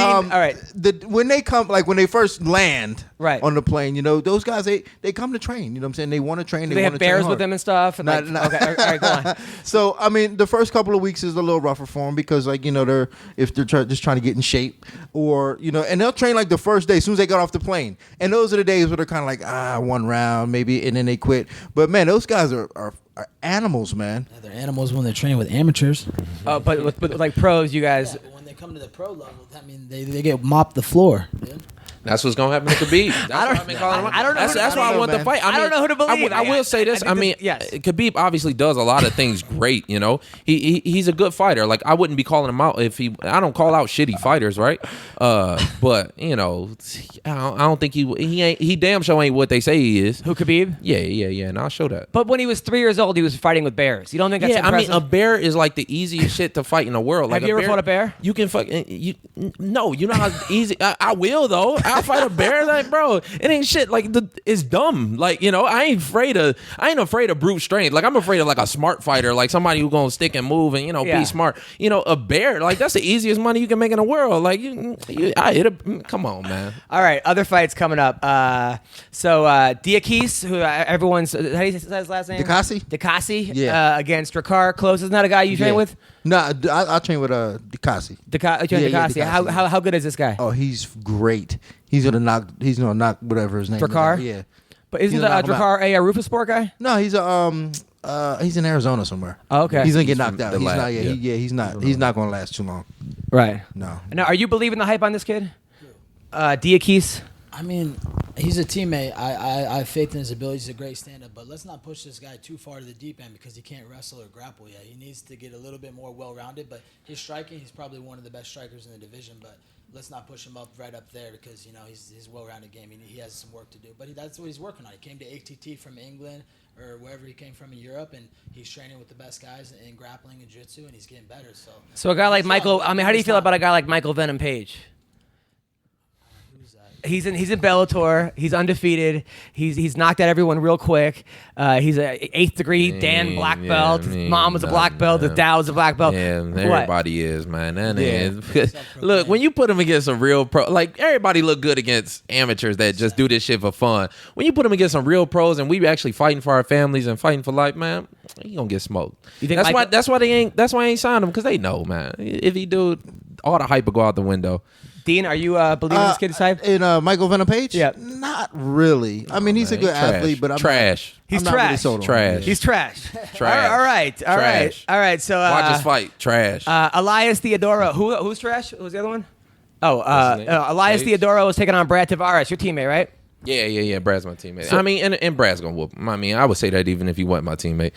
All right. When they come, when they first land Right. on the plane, those guys, they come to train. You know what I'm saying? They want to train. Do they have wanna train bears hard. with them and stuff? And Nah. Okay, all right, go on. So I mean, the first couple of weeks is a little rougher for them because they're just trying to get in shape, or and they'll train the first day as soon as they got off the plane, and those are the days where they're kind of 1 round maybe, and then they quit. But man, those guys are animals, man. Yeah, they're animals when they're training with amateurs. But with pros, you guys. Yeah, but when they come to the pro level, that means they get mopped the floor, dude. That's what's gonna happen to Khabib. I don't know. That's why I want the fight. I don't know who to believe. I will say this. Yes. Khabib obviously does a lot of things great. He's a good fighter. I wouldn't be calling him out if I don't call out shitty fighters, right? But I don't think he damn sure ain't what they say he is. Who, Khabib? Yeah, and I'll show that. But when he was 3 years old, he was fighting with bears. You don't think that's impressive? a bear is the easiest shit to fight in the world. Have you ever fought a bear? You can no, you know how easy. I will though. I'll fight a bear, bro. It ain't shit. It's dumb. I ain't afraid of brute strength. I'm afraid of a smart fighter, somebody who gonna stick and move and Yeah. be smart. A bear, that's the easiest money you can make in the world. I hit a. Come on, man. All right, other fights coming up. Diakis, who everyone's how do you say his last name? Dikasi. Yeah. Against Drakkar Close. Isn't that a guy you train with? No, I train with Dikasi. Dikasi. Yeah, How good is this guy? Oh, he's great. He's gonna knock whatever his name Drakkar? is. Yeah. But isn't He's gonna knock him Drakkar a Rufus Sport guy? No, he's in Arizona somewhere. Oh, okay. He's gonna get He's knocked from out. the He's lab, not. yeah. He's not. He's not gonna last too long. Right. No. Now, are you believing the hype on this kid? Diakis? I mean, he's a teammate. I have faith in his abilities. He's a great stand-up. But let's not push this guy too far to the deep end because he can't wrestle or grapple yet. He needs to get a little bit more well-rounded. But his striking, he's probably one of the best strikers in the division. But let's not push him right up there because, his well-rounded game. He has some work to do. But that's what he's working on. He came to ATT from England or wherever he came from in Europe, and he's training with the best guys in grappling and jiu-jitsu, and he's getting better. So a guy like Michael, how do you feel about a guy like Michael Venom Page? He's in Bellator. He's undefeated. He's knocked out everyone real quick. He's a 8th degree Dan black belt. His mom was a black belt. His dad was a black belt. Yeah, everybody is, man. That is. Look, when you put him against a real pro, like everybody look good against amateurs that just do this shit for fun. When you put him against some real pros and we actually fighting for our families and fighting for life, man, he gonna get smoked. You think that's why I ain't signed him because they know, man. If he do, all the hype will go out the window. Dean, are you believing this kid's hype? In Michael Venom Page? Yeah. Not really. I mean, he's a good athlete, but I'm trash. He's not trash. really sold on him. Trash. He's trash. Trash. All right. So watch us fight. Trash. Elias Theodoro. Who's trash? Who's the other one? Oh, What's his name? Elias Sage? Theodoro is taking on Brad Tavares, your teammate, right? Yeah. Brad's my teammate. I mean, and Brad's gonna whoop him. I mean, I would say that even if he wasn't my teammate.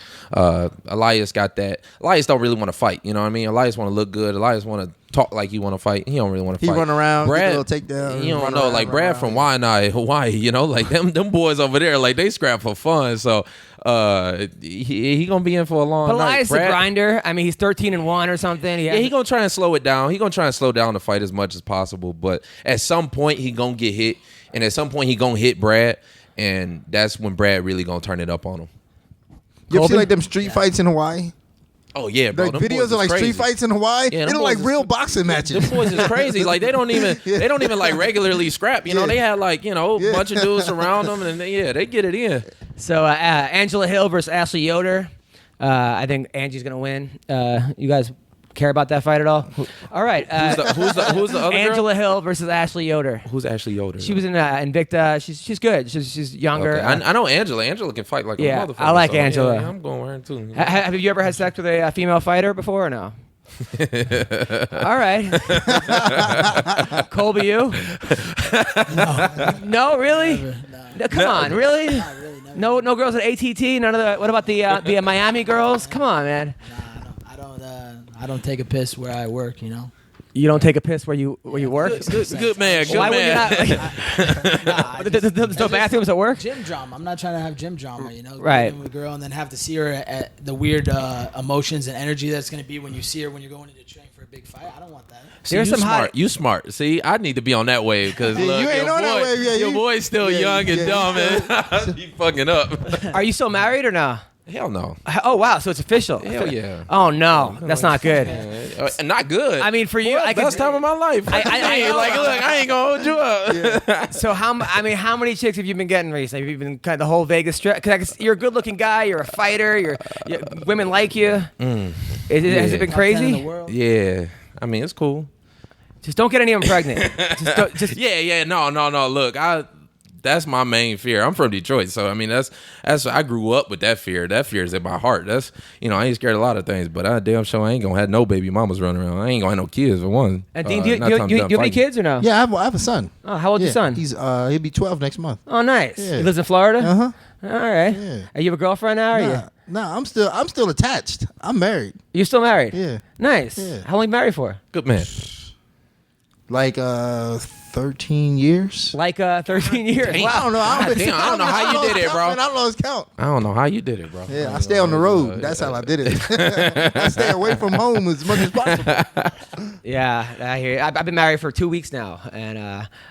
Elias got that. Elias don't really want to fight. You know what I mean? Elias want to look good. Elias want to talk like he want to fight. He don't really want to fight. He run around, Brad, get a little takedown. You don't know, like Brad from Waianae, Hawaii. Like them boys over there, like they scrap for fun. So he gonna be in for a long But night. Elias is a grinder. I mean, he's 13-1 or something. He gonna try and slow it down. He gonna try and slow down the fight as much as possible. But at some point, he gonna get hit, and at some point, he gonna hit Brad, and that's when Brad really gonna turn it up on him. You ever see like them street fights in Hawaii? Oh yeah, bro. Like them videos boys of like is crazy. street fights in Hawaii. Yeah, they them look like boys real is- boxing matches. Them boys is crazy. Like they don't even like regularly scrap. You know, they had like a bunch of dudes around them, and they get it in. So Angela Hill versus Ashley Yoder. I think Angie's gonna win. You guys care about that fight at all? All right. Who's the other Angela girl? Hill versus Ashley Yoder. Who's Ashley Yoder? She was in Invicta. She's good. She's younger. Okay. I know Angela. Angela can fight like a Yeah, motherfucker. I like so, Angela. Yeah, I'm going with her too. Have you ever had sex with a female fighter before or no? All right. Colby, you? No, really? Never, No, come on, really? Not really, never. No girls at ATT. None of the. What about the Miami girls? Come on, man. I don't take a piss where I work. You don't take a piss where you work. Good man. Good Why would you man. not? There's no bathrooms at work. Gym drama. I'm not trying to have gym drama. Right. Being with a girl and then have to see her at the weird emotions and energy that's going to be when you see her when you're going into train for a big fight. I don't want that. See, There's you some smart. hot- You smart. See, I need to be on that wave because Yeah, look, you ain't your on that boy, wave. Yeah, your you- boy's still young and yeah. dumb, man. He fucking up. Are you still married or no? Hell no. Oh wow, so it's official. Hell yeah. Oh no, that's not good. Not good. I mean, for you, Boy, I could- best time of my life. I Like, look, I ain't gonna hold you up. So how many chicks have you been getting recently? Have you been kind of the whole Vegas strip? Because you're a good-looking guy. You're a fighter. Women like you. Has it been Top 10 in the crazy? world. Yeah. I mean, it's cool. Just don't get any of them pregnant. Just Yeah. No. Look, that's my main fear. I'm from Detroit, so I mean that's I grew up with that fear. That fear is in my heart. That's I ain't scared of a lot of things, but I damn sure I ain't gonna have no baby mamas running around. I ain't gonna have no kids for one. And Dean, do you not till I'm have done any fighting. kids or no? Yeah, I have a son. Oh, how old's your son? He'll be 12 next month. Oh, nice. Yeah. He lives in Florida. Uh-huh. All right. Yeah. Are you have a girlfriend now? Or you? Nah, I'm still attached. I'm married. You're still married? Yeah. Nice. Yeah. How long you married for? Good man. Like 13 years. Like 13 years. Damn. Wow. I don't know. I don't know how you did it, bro. Man, I lost count. I don't know how you did it, bro. Yeah, I stay on the road. That's how I did it. I stay away from home as much as possible. Yeah, I hear you. I've been married for 2 weeks now, and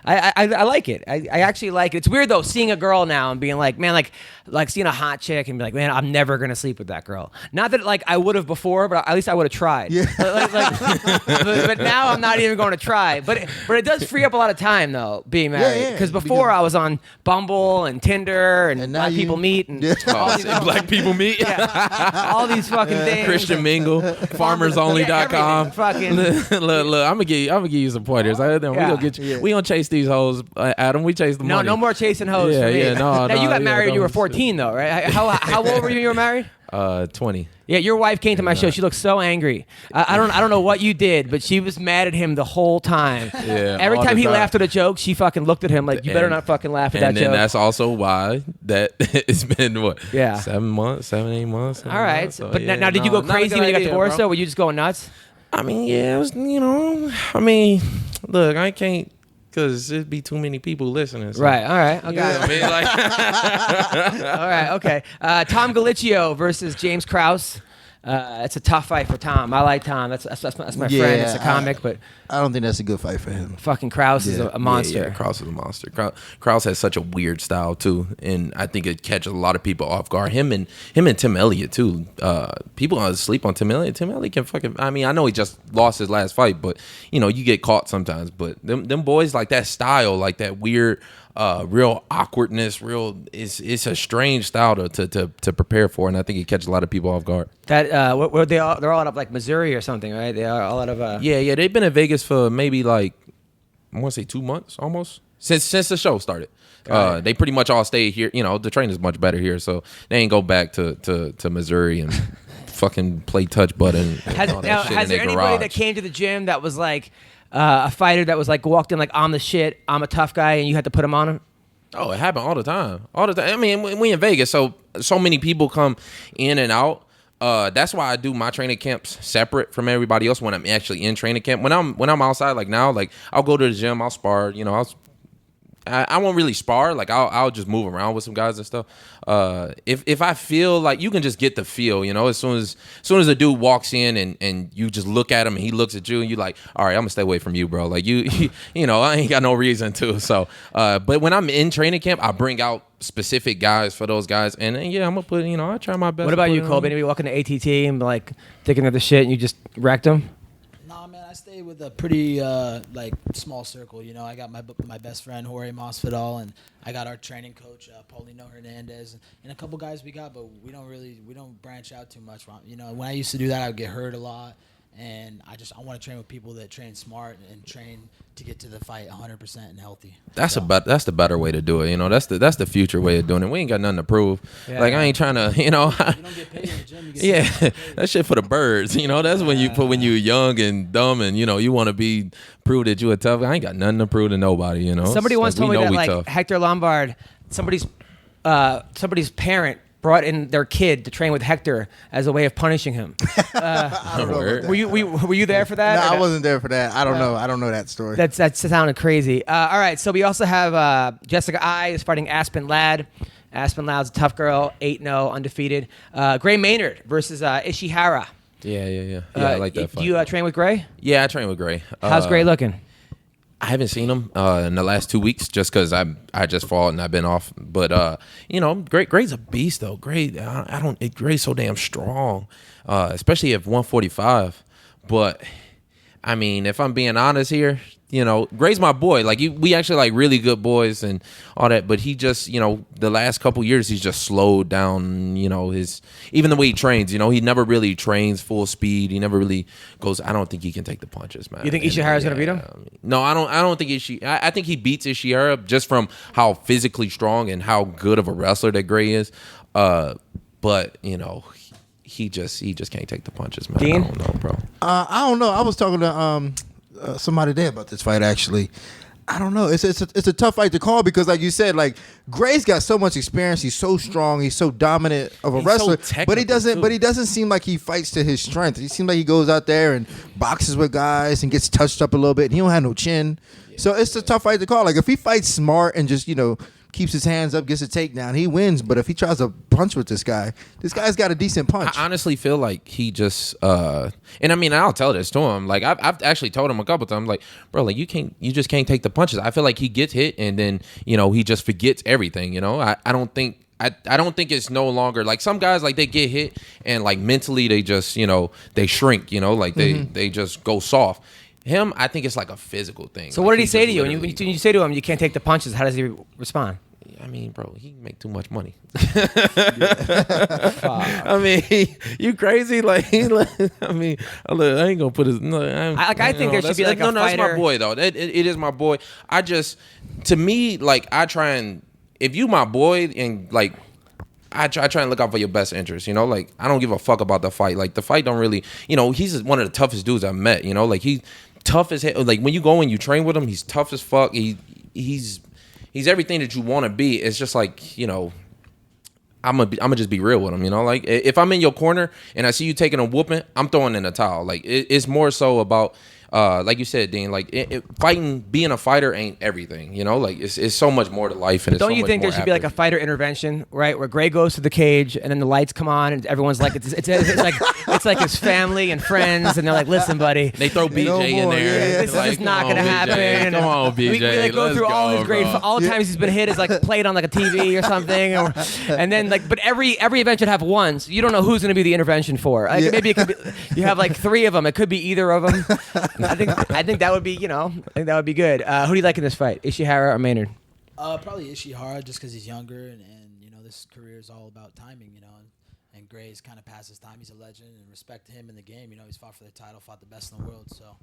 I like it. I actually like it. It's weird though, seeing a girl now and being like, man, like seeing a hot chick and be like, man, I'm never gonna sleep with that girl. Not that like I would have before, but at least I would have tried. Yeah. But now I'm not even going to try. But it does free up a lot of time though, being married. yeah, Because before I was on Bumble and Tinder and And now Black People Meet and Yeah. Black people meet. yeah, all these fucking things. Christian Mingle, FarmersOnly.com. Fucking look. I'm gonna give you some pointers. We gonna get you. We gonna chase these hoes, Adam. We chase the money. No more chasing hoes. for me. No. Now you got married when you were 14, though, right? How old were you when you were married? 20. Yeah, your wife came to my show. She looked so angry. I don't know what you did, but she was mad at him the whole time. Yeah. Every time he laughed at a joke, she fucking looked at him like, you better not fucking laugh at that joke. And then that's also why that it's been what? Yeah. 7 months, 8 months. All right. So, but now, did you go crazy when you got divorced, though? Were you just going nuts? I mean, yeah, it was, look, I can't, because it'd be too many people listening. So. Right. All right. Okay. You know what I mean? Like, all right. Okay. Tom Galicchio versus James Krause. It's a tough fight for Tom. I like Tom. That's my friend. It's a comic, but I don't think that's a good fight for him. fucking Krause is a monster. Yeah, Krause is a monster. Krause has such a weird style too, and I think it catches a lot of people off guard. Him and Tim Elliott too. People sleep on Tim Elliott. Tim Elliott can fucking. I mean, I know he just lost his last fight, but you get caught sometimes. But them boys like that style, like that weird. Real awkwardness, it's a strange style to prepare for, and I think it catches a lot of people off guard. That they're all out of like Missouri or something, right? They are all out of Yeah, they've been in Vegas for maybe like I want to say 2 months almost since the show started. They pretty much all stay here. The train is much better here, so they ain't go back to Missouri and fucking play touch button. Has there anybody that came to the gym that was like? A fighter that was like walked in like on the shit, I'm a tough guy, and you had to put him on him? Oh, it happened all the time. I mean, we in Vegas, so many people come in and out. That's why I do my training camps separate from everybody else when I'm actually in training camp. When I'm outside, like now, like I'll go to the gym, I'll spar. I won't really spar. Like I'll just move around with some guys and stuff. If I feel like you can just get the feel, as soon as a dude walks in and you just look at him and he looks at you and you like, all right, I'm gonna stay away from you, bro. Like I ain't got no reason to. So, but when I'm in training camp, I bring out specific guys for those guys, and I'm gonna put, I try my best. What about you, Colby? Anybody walking to ATT and like thinking of the shit and you just wrecked him? Nah, man, I stay with a pretty like small circle. I got my best friend Jorge Masvidal, and I got our training coach Paulino Hernandez, and a couple guys we got, but we don't branch out too much. When I used to do that, I would get hurt a lot, and I want to train with people that train smart and train to get to the fight 100% and healthy. That's the better way to do it. That's the future way of doing it. We ain't got nothing to prove. Yeah. Like I ain't trying to, you don't get paid in the gym. You get that shit for the birds. That's when you're young and dumb and you want to prove that you a tough. I ain't got nothing to prove to nobody. Somebody once told me that like Hector Lombard, somebody's parent brought in their kid to train with Hector as a way of punishing him. I don't know about that. Were you there for that? No, I wasn't there for that. I don't know. I don't know that story. That sounded crazy. All right, so we also have Jessica I is fighting Aspen Ladd. Aspen Ladd's a tough girl, 8-0, undefeated. Gray Maynard versus Ishihara. Yeah. I like that fight. Do you train with Gray? Yeah, I train with Gray. How's Gray looking? I haven't seen him in the last 2 weeks just because I just fought and I've been off. But Gray's a beast though. Gray's so damn strong, especially at 145. But I mean, if I'm being honest here, Gray's my boy. Like we actually like really good boys and all that. But he just, the last couple years he's just slowed down. Even the way he trains. He never really trains full speed. He never really goes. I don't think he can take the punches, man. You think Ishihara's gonna beat him? No, I don't think I think he beats Ishihara just from how physically strong and how good of a wrestler that Gray is. But he just can't take the punches, man. Dean? I don't know, bro. I don't know. I was talking to somebody there about this fight actually. I don't know. It's a tough fight to call because, like you said, like Gray's got so much experience. He's so strong. He's so dominant of a wrestler. So but he doesn't seem like he fights to his strength. He seems like he goes out there and boxes with guys and gets touched up a little bit. And he don't have no chin. Yeah. So it's a tough fight to call. Like if he fights smart and just keeps his hands up, gets a takedown, he wins. But if he tries to punch with this guy's got a decent punch. I honestly feel like he just and I mean I'll tell this to him. Like I've actually told him a couple times, like, bro, like you just can't take the punches. I feel like he gets hit and then he just forgets everything. I don't think it's no longer like some guys, like they get hit and like mentally they just they shrink. Like they just go soft. Him, I think it's like a physical thing. So what did he say to you? When you say to him, you can't take the punches, how does he respond? I mean, bro, he make too much money. I mean, you crazy? Like, I mean, I ain't gonna put his. No, I think there should be like a fighter. No, that's my boy though. It is my boy. To me, like, I try and if you my boy and like. I try and look out for your best interest, you know? Like, I don't give a fuck about the fight. Like, the fight don't really, you know, he's one of the toughest dudes I've met, you know? Like, he's tough as hell. Like, when you go and you train with him, he's tough as fuck. He's everything that you want to be. It's just like, you know, I'm gonna just be real with him, you know? Like, if I'm in your corner and I see you taking a whooping, I'm throwing in a towel. Like, it's more so about, like you said, Dean, like fighting, being a fighter ain't everything, you know. Like it's so much more to life. And don't you think there should be like a fighter intervention, right, where Gray goes to the cage and then the lights come on and everyone's like, it's like his family and friends, and they're like, listen, buddy, they throw BJ in there. This is not gonna happen. Come on, BJ. We like go through all his great, all the times he's been hit is like played on like a TV or something, and then like, but every event should have one. So you don't know who's gonna be the intervention for. Like, maybe it could be you have like 3 of them. It could be either of them. I think that would be, you know, I think that would be good. Who do you like in this fight, Ishihara or Maynard? Probably Ishihara, just because he's younger and you know, this career is all about timing, you know, and Gray's kind of past his time. He's a legend, and respect to him in the game. You know, he's fought for the title, fought the best in the world. So,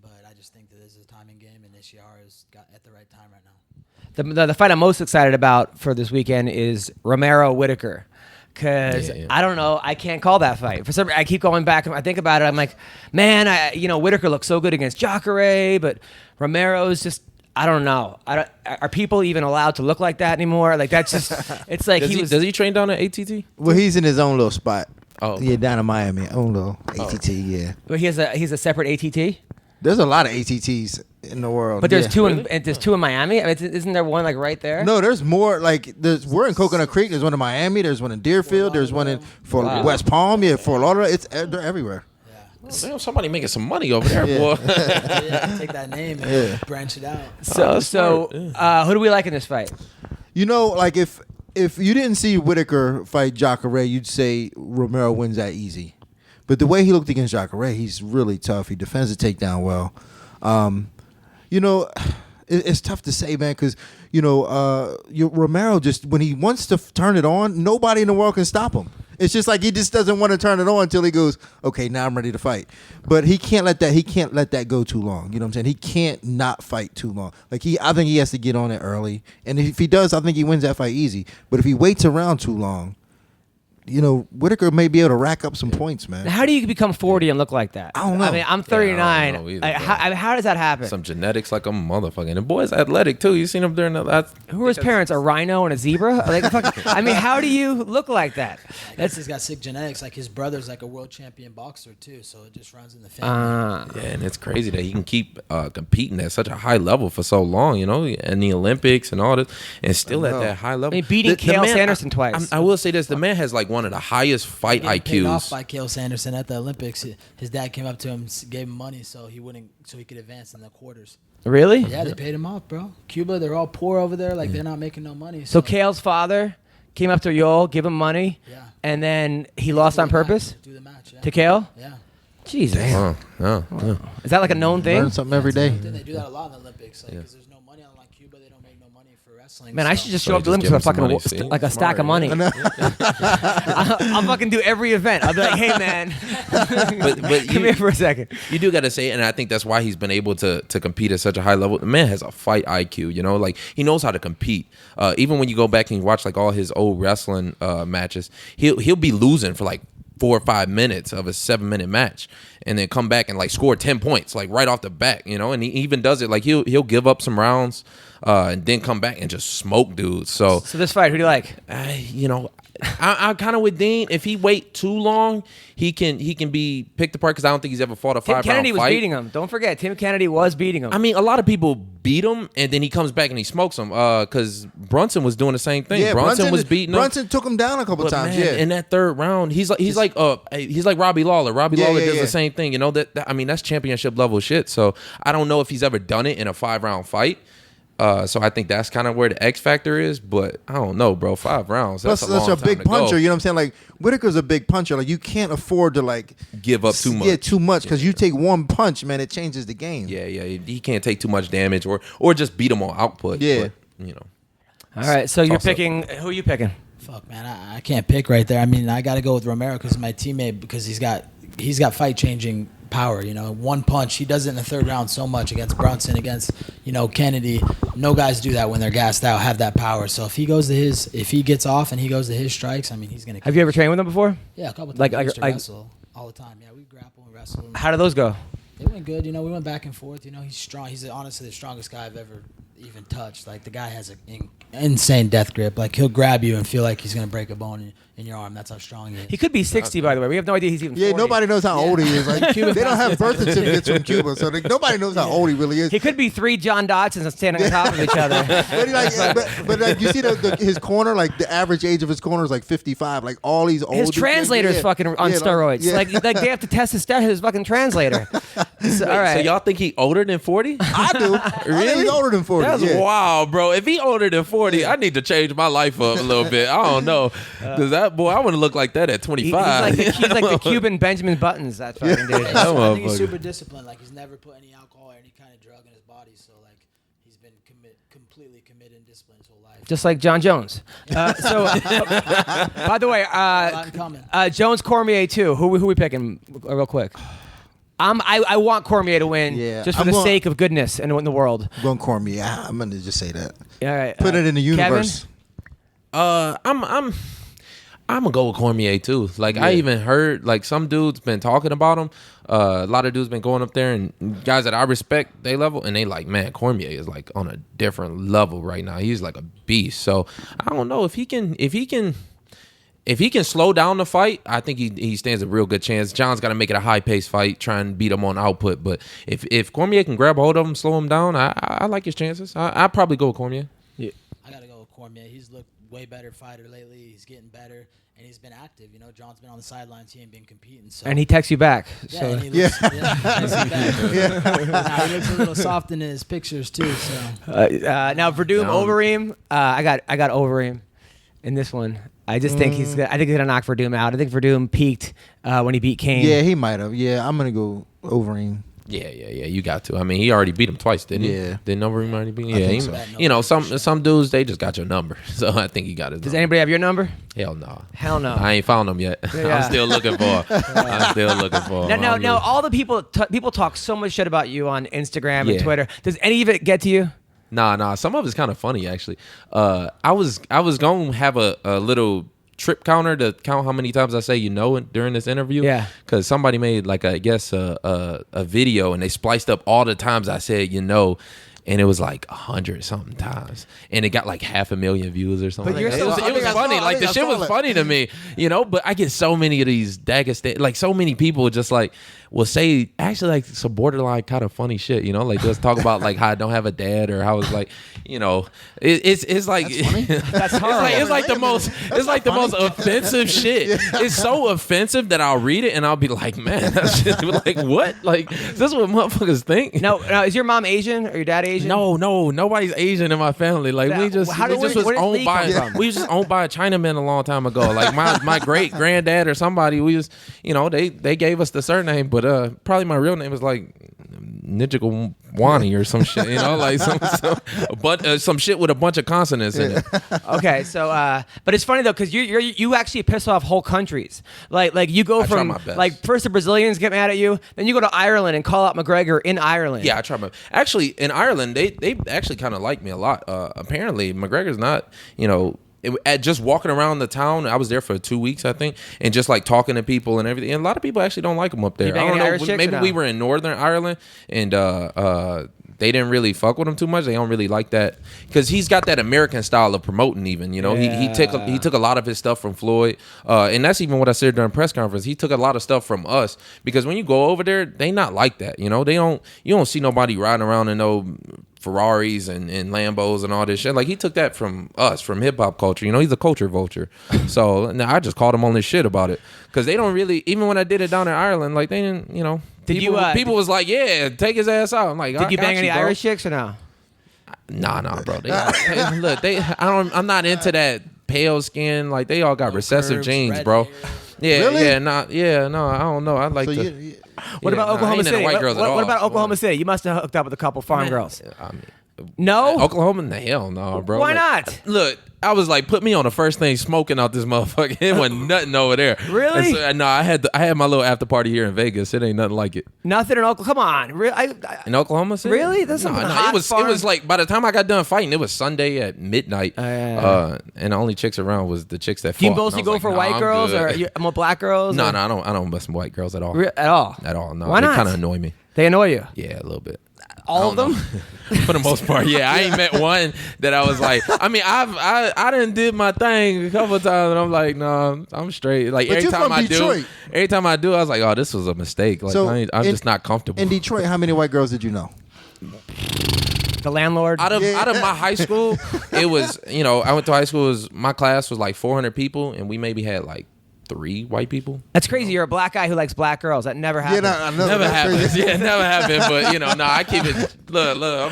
but I just think that this is a timing game, and Ishihara's got at the right time right now. The fight I'm most excited about for this weekend is Romero Whitaker. Because I don't know, I can't call that fight. For some reason, I keep going back and I think about it. I'm like, man, Whitaker looks so good against Jacare, but Romero's just, I don't know. Are people even allowed to look like that anymore? Like, that's just, it's like does he train down at ATT? Well, he's in his own little spot. Oh, yeah, down in Miami, own little ATT. Yeah, but he's a separate ATT. There's a lot of ATTs in the world, but there's two there's 2 in Miami. I mean, isn't there one like right there? No, there's more. Like we're in Coconut Creek. There's one in Miami. There's one in Deerfield. There's one in West Palm. Yeah, Fort Lauderdale. They're everywhere. Damn, somebody making some money over there, boy. Take that name and branch it out. So who do we like in this fight? You know, like if you didn't see Whitaker fight Jacare, you'd say Romero wins that easy. But the way he looked against Jacare, he's really tough. He defends the takedown well. You know, it's tough to say, man, because, you know, Romero just, when he wants to turn it on, nobody in the world can stop him. It's just like he just doesn't want to turn it on until he goes, okay, now I'm ready to fight. But he can't let that go too long. You know what I'm saying? He can't not fight too long. Like I think he has to get on it early. And if he does, I think he wins that fight easy. But if he waits around too long, you know, Whitaker may be able to rack up some points, man. How do you become 40 and look like that? I don't know. I mean, I'm 39. I don't know either, how does that happen? Some genetics like a motherfucker. And the boy's athletic, too. You seen him during that? Who are his parents? A rhino and a zebra? Like, I mean, how do you look like that? I guess he's got sick genetics. Like, his brother's like a world champion boxer, too. So it just runs in the family. Yeah, and it's crazy that he can keep competing at such a high level for so long, you know, in the Olympics and all this, and still at that high level. I mean, beating Cael Sanderson twice. I will say this. The man has, like, one of the highest fight IQs. Paid off by Cael Sanderson at the Olympics. His dad came up to him, gave him money so he could advance in the quarters. Really? Yeah, they paid him off, bro. Cuba, they're all poor over there. Like, they're not making no money. So Cael's father came up to Yoel, give him money, and then he lost on purpose? Do the match, to Cael? Yeah. Jesus. Wow. Is that like a known thing? Learn something every day. They do that a lot in the Olympics. Because there's no money on Cuba. They don't make no money for wrestling. Man, I should just show up to the Olympics with a stack of money. I'll fucking do every event. I'll be like, hey, man, but come here for a second. You do got to say, and I think that's why he's been able to compete at such a high level. The man has a fight IQ, you know, like he knows how to compete. Even when you go back and you watch like all his old wrestling matches, he'll be losing for like 4 or 5 minutes of a 7-minute match, and then come back and like score 10 points like right off the bat, you know. And he even does it like he'll give up some rounds, and then come back and just smoke dudes. So this fight, who do you like? You know, I'm kind of with Dean. If he wait too long, he can be picked apart, because I don't think he's ever fought a 5-round fight. Tim Kennedy was beating him. Don't forget, Tim Kennedy was beating him. I mean, a lot of people beat him, and then he comes back and he smokes him. Because Brunson was doing the same thing. Yeah, Brunson was beating him. Brunson took him down a couple times. Man, in that 3rd round, he's like Robbie Lawler. Robbie Lawler does the same thing. You know that I mean, that's championship level shit. So I don't know if he's ever done it in a 5-round fight. So I think that's kind of where the X factor is, but I don't know, bro. 5 rounds. That's a long a time big to puncher. Go. You know what I'm saying? Like Whitaker's a big puncher. Like you can't afford to like give up too much. Yeah, too much, because you take one punch, man, it changes the game. Yeah. He can't take too much damage or just beat him on output. Yeah. But, you know. All right, so you're Toss up. picking. Who are you picking? Fuck, man, I can't pick right there. I mean, I got to go with Romero because he's my teammate, because he's got fight changing power. You know, one punch. He does it in the third round so much against Brunson, against Kennedy. No guys do that when they're gassed out. Have that power. So if he gets off and he goes to his strikes, I mean, he's gonna. Have you ever trained with him before? Yeah, a couple times. Like- We used to like- wrestle all the time. Yeah, we grapple and wrestle. How do those go? It went good. We went back and forth. He's strong. He's honestly the strongest guy I've ever even touched. Like, the guy has an insane death grip. Like, he'll grab you and feel like he's gonna break a bone in your arm. That's how strong he is. He could be 60, by the way. We have no idea he's even 40. Yeah, nobody knows how old he is. Like, they don't have birth certificates from Cuba, so nobody knows how old he really is. He could be 3 John Dodsons standing on top of each other. But like, you see his corner, like the average age of his corner is like 55. Like, all these old His translator's fucking on steroids. Yeah. Like they have to test his fucking translator. So, all right. So y'all think he older than 40? I do. I think he's older than 40. That's yeah. wild, bro. If he older than 40, I need to change my life up a little bit. I don't know. Because that boy, I want to look like that at 25. He's like the Cuban Benjamin Buttons, that fucking dude. That I think he's motherfucker. super disciplined. Like, he's never put any alcohol or any kind of drug in his body. So, like, he's been completely committed and disciplined his whole life. Just like John Jones. By the way, A lot in common. Jones Cormier too. Who we picking real quick? I want Cormier to win, Yeah, just for I'm the going- sake of goodness and in the world. I'm going Cormier. Yeah, I'm going to just say that. All right, Put it in the universe. I'm gonna go with Cormier too. Like, I even heard like some dudes been talking about him. A lot of dudes been going up there, and guys that I respect they level, and they like, man, Cormier is like on a different level right now. He's like a beast. So I don't know if he can slow down the fight. I think he stands a real good chance. John's got to make it a high paced fight, try and beat him on output. But if Cormier can grab a hold of him, slow him down, I like his chances. I'd probably go with Cormier. I got to go with Cormier. He's looked way better fighter lately. He's getting better, and he's been active. John's been on the sidelines. He ain't been competing. So. And he texts you back. Yeah, So and he looks, he looks a little soft in his pictures too. So now Verdum Overeem, I got Overeem in this one. I just think he's gonna knock Verdum out. I think Verdum peaked when he beat Kane. Yeah, he might have. Yeah, I'm going to go Overeem. Yeah. You got to. I mean, he already beat him twice, didn't he? Yeah. Didn't Overeem already beat him? I Yeah. think so. Some dudes, they just got your number. So I think he got his Does number. anybody have your number? Hell no. Hell no. I ain't found him yet. Yeah. I'm still looking for him. Now, all the people talk so much shit about you on Instagram and Yeah. Twitter. Does any of it get to you? Nah. Some of it's kind of funny, actually. I was going to have a little trip counter to count how many times I say during this interview. Yeah. Because somebody made a video, and they spliced up all the times I said and it was like 100 something times, and it got like 500,000 views or something. But you're Like so- that. I It was think I funny. saw- I Like, think the I shit saw was that. funny to me, But I get so many of these Dagestan, like so many people just like will say actually like some borderline kind of funny shit. Like just talk about like how I don't have a dad, or how it's like it's like That's horrible. it's like the most offensive shit. It's so offensive that I'll read it and I'll be like, man, that's just like what? Like, is this what motherfuckers think? Now, is your mom Asian or your dad Asian? No, nobody's Asian in my family. Like, we just How did- we just where was did owned Lee by come from? we was just owned by a Chinaman a long time ago. Like my great granddad or somebody. We was they gave us the surname, but probably my real name was like Nijigawani or some shit. Like some shit with a bunch of consonants in it. Okay, so but it's funny though because you actually piss off whole countries. Like you go I try from my best. like first the Brazilians get mad at you, then you go to Ireland and call out McGregor in Ireland. Yeah, I try my. Actually, in Ireland, they actually kind of like me a lot. Apparently, McGregor's not. At just walking around the town, I was there for 2 weeks, I think, and just like talking to people and everything. And a lot of people actually don't like him up there. You bang I don't any know. Irish chicks Maybe or no? we were in Northern Ireland, and they didn't really fuck with him too much. They don't really like that because he's got that American style of promoting. Even he took a lot of his stuff from Floyd, and that's even what I said during press conference. He took a lot of stuff from us because when you go over there, they not like that. You don't see nobody riding around in no Ferraris and Lambos and all this shit. Like, he took that from us, from hip hop culture. He's a culture vulture. So now I just called him on this shit about it because they don't really. Even when I did it down in Ireland, like they didn't. People was like, yeah, take his ass out. I'm like, Did you bang any bro. Irish chicks or no? Nah, bro. I'm not into that pale skin. Like, they all got recessive curves, genes, red bro. hair. Yeah, Really? no, I don't know. I'd like So to. What about I Oklahoma ain't into City? white girls at all. What about Oklahoma City? You must have hooked up with a couple farm girls. I mean, No? Oklahoma? The hell no, bro. Why Like, not? Look, I was like, put me on the first thing smoking out this motherfucker. It wasn't nothing over there. Really? And so, no, I had my little after party here in Vegas. It ain't nothing like it. Nothing in Oklahoma. Come on. In Oklahoma City? Really? That's something hot, it was fun? it was like by the time I got done fighting, it was Sunday at midnight. Yeah. And the only chicks around was the chicks that fought. Do you And I mostly was go like, for nah, white I'm girls good. or more black girls? No, or- no, I don't mess with white girls at all. At all? At all. No. Why They not? kind of annoy me. They annoy you? Yeah, a little bit. All of I them? don't know. For the most part, yeah. I ain't met one that I was like. I mean, I done did my thing a couple of times, and I'm like, no, I'm straight. Like But every you're time from I Detroit. do, I was like, oh, this was a mistake. Like So, I'm just not comfortable. In Detroit, how many white girls did you know? The landlord? Out of my high school, it was I went to high school. My class was like 400 people, and we maybe had like 3 white people. That's crazy. You're a black guy who likes black girls. That never happened. I know. Never that's happened. crazy. Yeah, never happened. But no, I keep it. Look, I'm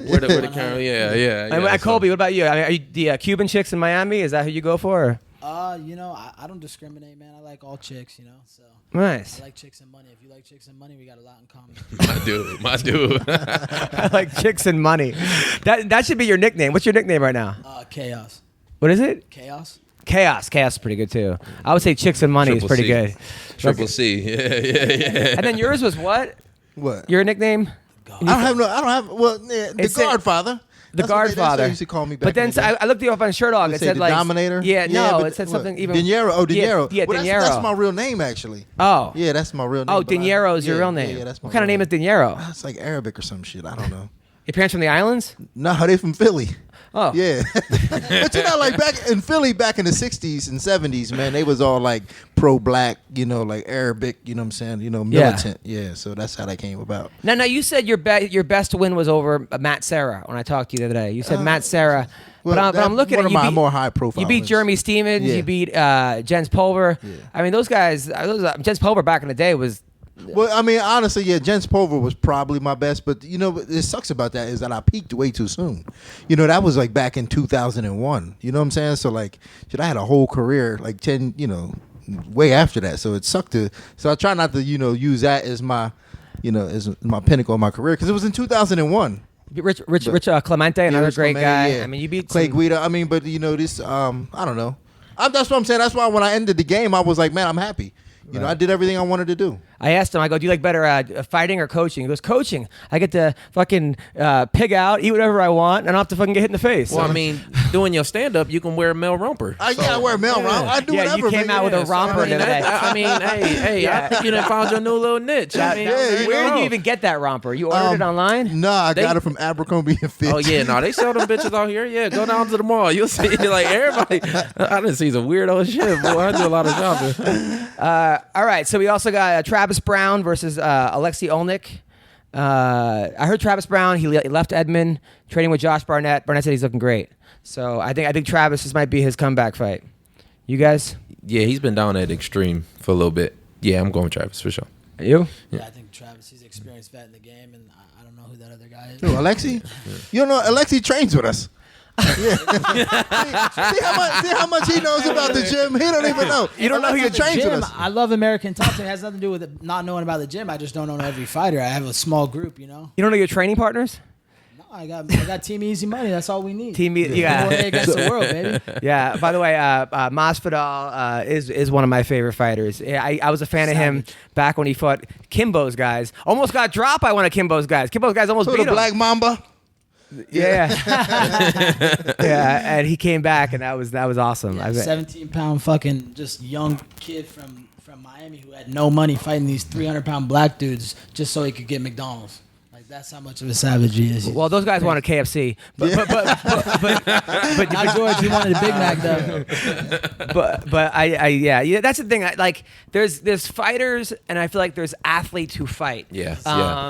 where the camera. Yeah. And so- Colby, what about you? I mean, are you the Cuban chicks in Miami? Is that who you go for? Or? I don't discriminate, man. I like all chicks, so. Nice. I like chicks and money. If you like chicks and money, we got a lot in common. My dude. I like chicks and money. That should be your nickname. What's your nickname right now? Chaos. What is it? Chaos. Chaos. Chaos is pretty good too. I would say chicks and money is Triple pretty C. good. Triple C. Yeah. And then yours was what? What? Your nickname? I don't have. Well, the It said- Godfather. The That's what they Godfather. used to call me back. But then in the day. I looked you up on Shirt Dog. They It say said the like Dominator. Yeah, no, but it said what? something even. Dinero. Oh, Dinero. Yeah, Well, Dinero. That's my real name, actually. Oh. Yeah, that's my real name. Oh, but Dinero is your yeah, real name. Yeah, that's my what kind of real name is Dinero? It's like Arabic or some shit. I don't know. Your parents from the islands? No, they from Philly. Oh. Yeah. But like back in Philly, back in the 60s and 70s, man, they was all like pro-black, like Arabic, you know what I'm saying? Militant. Yeah, so that's how that came about. No, you said your best win was over Matt Serra when I talked to you the other day. You said Matt Serra. Well, but I'm looking one at of you. my beat, more high-profile You beat wins. Jeremy Stevens. Yeah. You beat Jens Pulver. Yeah. I mean, those guys. Jens Pulver back in the day was. Well, I mean, honestly, yeah, Jens Pulver was probably my best, but what sucks about that is that I peaked way too soon. That was like back in 2001. You know what I'm saying? So like, I had a whole career like 10, way after that. So it sucked so I try not to, use that as my, as my pinnacle of my career because it was in 2001. Rich Clemente, another Rich great Clemente, guy. yeah. I mean, you beat Clay some- Guida. I mean, but this, I don't know. That's what I'm saying. That's why when I ended the game, I was like, man, I'm happy. I did everything I wanted to do. I asked him, I go, do you like better fighting or coaching? He goes, coaching. I get to fucking pig out, eat whatever I want, and I don't have to fucking get hit in the face. Well, I mean, doing your stand-up, you can wear a male romper. I wear a male romper. I do Yeah, whatever. you came man. out with a romper I mean, the other day. I mean, hey, I think you done found your new little niche. I mean, Where did you even get that romper? You ordered it online? No, I They- got it from Abercrombie and Fitch. Oh yeah, no, they sell them bitches out here. Yeah, go down to the mall. You'll see like everybody. I didn't see some weirdo shit, boy. I do a lot of shopping. All right, so we also got Travis Brown versus Alexei Olnik. I heard Travis Brown. He left Edmond, training with Josh Barnett. Barnett said he's looking great. So I think Travis, this might be his comeback fight. You guys? Yeah, he's been down at Extreme for a little bit. Yeah, I'm going Travis for sure. You? Yeah, I think Travis, he's an experienced vet in the game, and I don't know who that other guy is. Who, Alexi? You know, Alexi trains with us. Yeah. see how much he knows about the gym. He don't even know. You don't know who Alexi your trains with Gym, us. I love American Top Team. It has nothing to do with it, not knowing about the gym. I just don't know every fighter. I have a small group, You don't know your training partners? No, I got Team Easy Money. That's all we need. Team, yeah. Warrior against the world, baby. Yeah. By the way, Masvidal is one of my favorite fighters. Yeah, I was a fan of him back when he fought Kimbo's guys. Almost got dropped by one of Kimbo's guys. Kimbo's guys almost So beat the him. Black Mamba. Yeah. Yeah, and he came back, and that was awesome. Yeah, I bet. 17-pound fucking just young kid from Miami who had no money fighting these 300-pound black dudes just so he could get McDonald's. Like that's how much of a savage he is. Well, those guys wanted KFC, but Not George. He wanted a Big Mac though. but yeah, that's the thing. There's fighters, and I feel like there's athletes who fight. Yeah,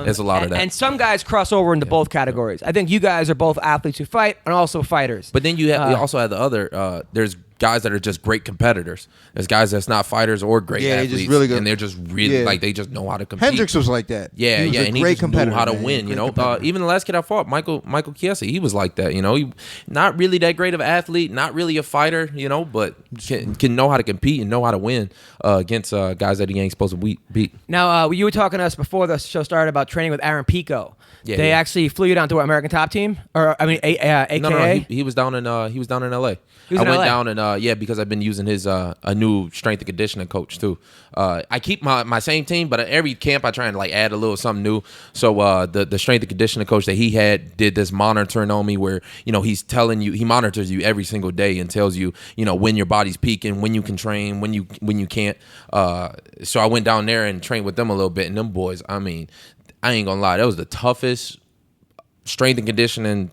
there's a lot of that. And some guys cross over into both categories. I think you guys are both athletes who fight and also fighters. But then you also have the other. There's guys that are just great competitors. There's guys that's not fighters or great Yeah, they're athletes, just really good. and they're just really Yeah. like they just know how to compete. Hendricks was like that. Yeah, he was a and he great just knew competitor, how to man. win. Great You know, competitor. even the last kid I fought, Michael Chiesa, he was like that. You know, he not really that great of an athlete, not really a fighter. You know, but can know how to compete and know how to win against guys that he ain't supposed to beat. Now, you were talking to us before the show started about training with Aaron Pico. Yeah, they yeah. actually flew you down to what, American Top Team, or I mean, AKA. No, he was down in LA. He was I in went LA. down and because I've been using his a new strength and conditioning coach too. I keep my same team, but at every camp I try and like add a little something new. So the strength and conditioning coach that he had did this monitoring on me where he's telling you, he monitors you every single day and tells you when your body's peaking, when you can train, when you can't. So I went down there and trained with them a little bit, and them boys, I mean, I ain't gonna lie, that was the toughest strength and conditioning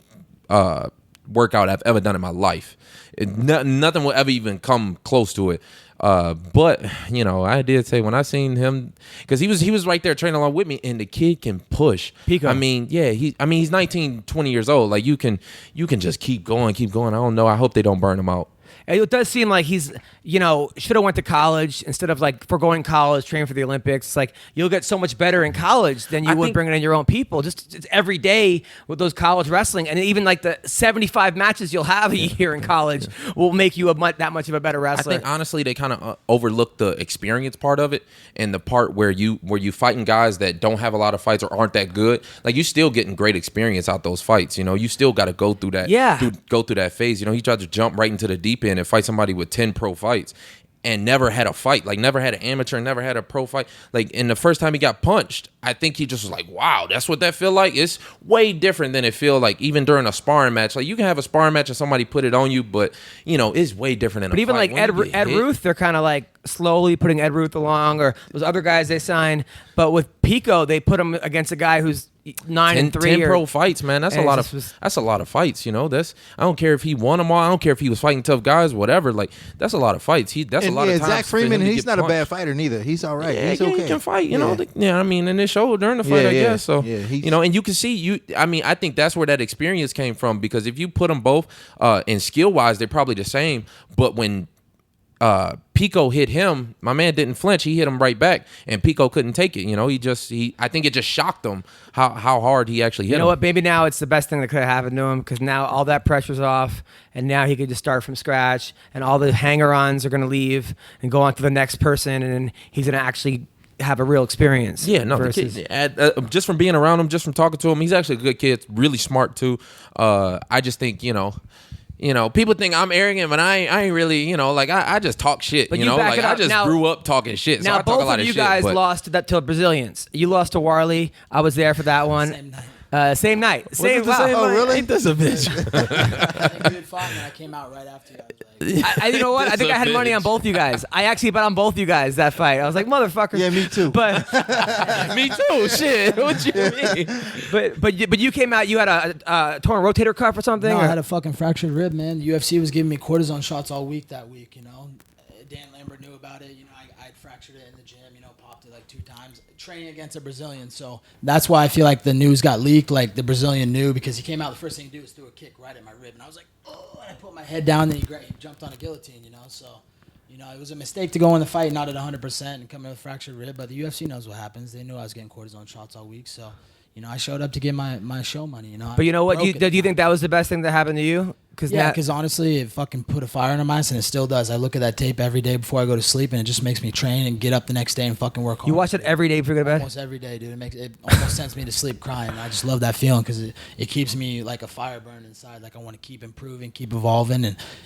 workout I've ever done in my life. Nothing will ever even come close to it. But I did say when I seen him, because he was right there training along with me, and the kid can push. Pico. I mean, yeah, he's 19, 20 years old. Like you can just keep going. I don't know. I hope they don't burn him out. It does seem like he's, should have went to college instead of like foregoing college, training for the Olympics. It's like you'll get so much better in college than you would bringing in your own people. Just every day with those college wrestling, and even like the 75 matches you'll have a year in college will make you that much of a better wrestler. I think honestly they kind of overlook the experience part of it, and the part where you fighting guys that don't have a lot of fights or aren't that good. Like you still getting great experience out those fights. You still got to go through that. Yeah. Go through that phase. He tried to jump right into the deep end and fight somebody with 10 pro fights and never had a fight, like never had an amateur, never had a pro fight. Like, and the first time he got punched, I think he just was like, wow, that's what that feel like? It's way different than it feel like even during a sparring match. Like you can have a sparring match and somebody put it on you, but it's way different than But a even fight. like Ed Ruth, they're kind of like slowly putting Ed Ruth along, or those other guys they sign. But with Pico, they put him against a guy who's 9-3. 10 pro fights, man. That's a and lot it of just that's a lot of fights. I don't care if he won them all. I don't care if he was fighting tough guys, whatever. Like that's a lot of fights. That's a lot of time. Zach Freeman, he's not punched. a bad fighter neither. He's all right. Yeah, he's okay. he can fight. Yeah. I mean, and it showed during the fight, I guess. So yeah, and you can see I mean, I think that's where that experience came from, because if you put them both in skill wise, they're probably the same. But when Pico hit him, my man didn't flinch. He hit him right back, and Pico couldn't take it. I think it just shocked him how hard he actually hit him. You know what? Maybe now it's the best thing that could have happened to him, because now all that pressure's off, and now he could just start from scratch, and all the hanger-ons are going to leave and go on to the next person, and he's going to actually have a real experience. Yeah, no, versus, the kid, just from being around him, just from talking to him, he's actually a good kid, really smart too. I just think, people think I'm arrogant, but I ain't really, I just talk shit, But you back it I up. just Now- grew up talking shit. So Now I talk a both lot of you shit, guys but- lost to Brazilians. You lost to Warley. I was there for that one. Same night. Same night. Same. it the Wow. same Oh, night? really? Ain't this a bitch? I think we had fought, and I came out right after you. I was like, You know what? I think I had money on both you guys. I actually bet on both you guys that fight. I was like, motherfucker. Yeah, me too. But Me too. Shit. What you mean? but you came out. You had a torn rotator cuff or something. no, or- I had a fucking fractured rib, man. UFC was giving me cortisone shots all week that week, Dan Lambert knew about it. I'd fractured it in the gym, popped it like 2 times. Training against a Brazilian. So that's why I feel like the news got leaked. Like the Brazilian knew, because he came out, the first thing he did was threw a kick right at my rib. And I was like, oh, and I put my head down, and he jumped on a guillotine, So, it was a mistake to go in the fight not at 100% and come in with a fractured rib. But the UFC knows what happens. They knew I was getting cortisone shots all week. So, I showed up to get my show money, But you know what? Do you think that was the best thing that happened to you? Because honestly, it fucking put a fire under my ass, and it still does. I look at that tape every day before I go to sleep, and it just makes me train and get up the next day and fucking work hard. You watch it every day before you go to bed? Almost every day, dude. It almost sends me to sleep crying. I just love that feeling, because it keeps me like a fire burning inside. Like I want to keep improving, keep evolving,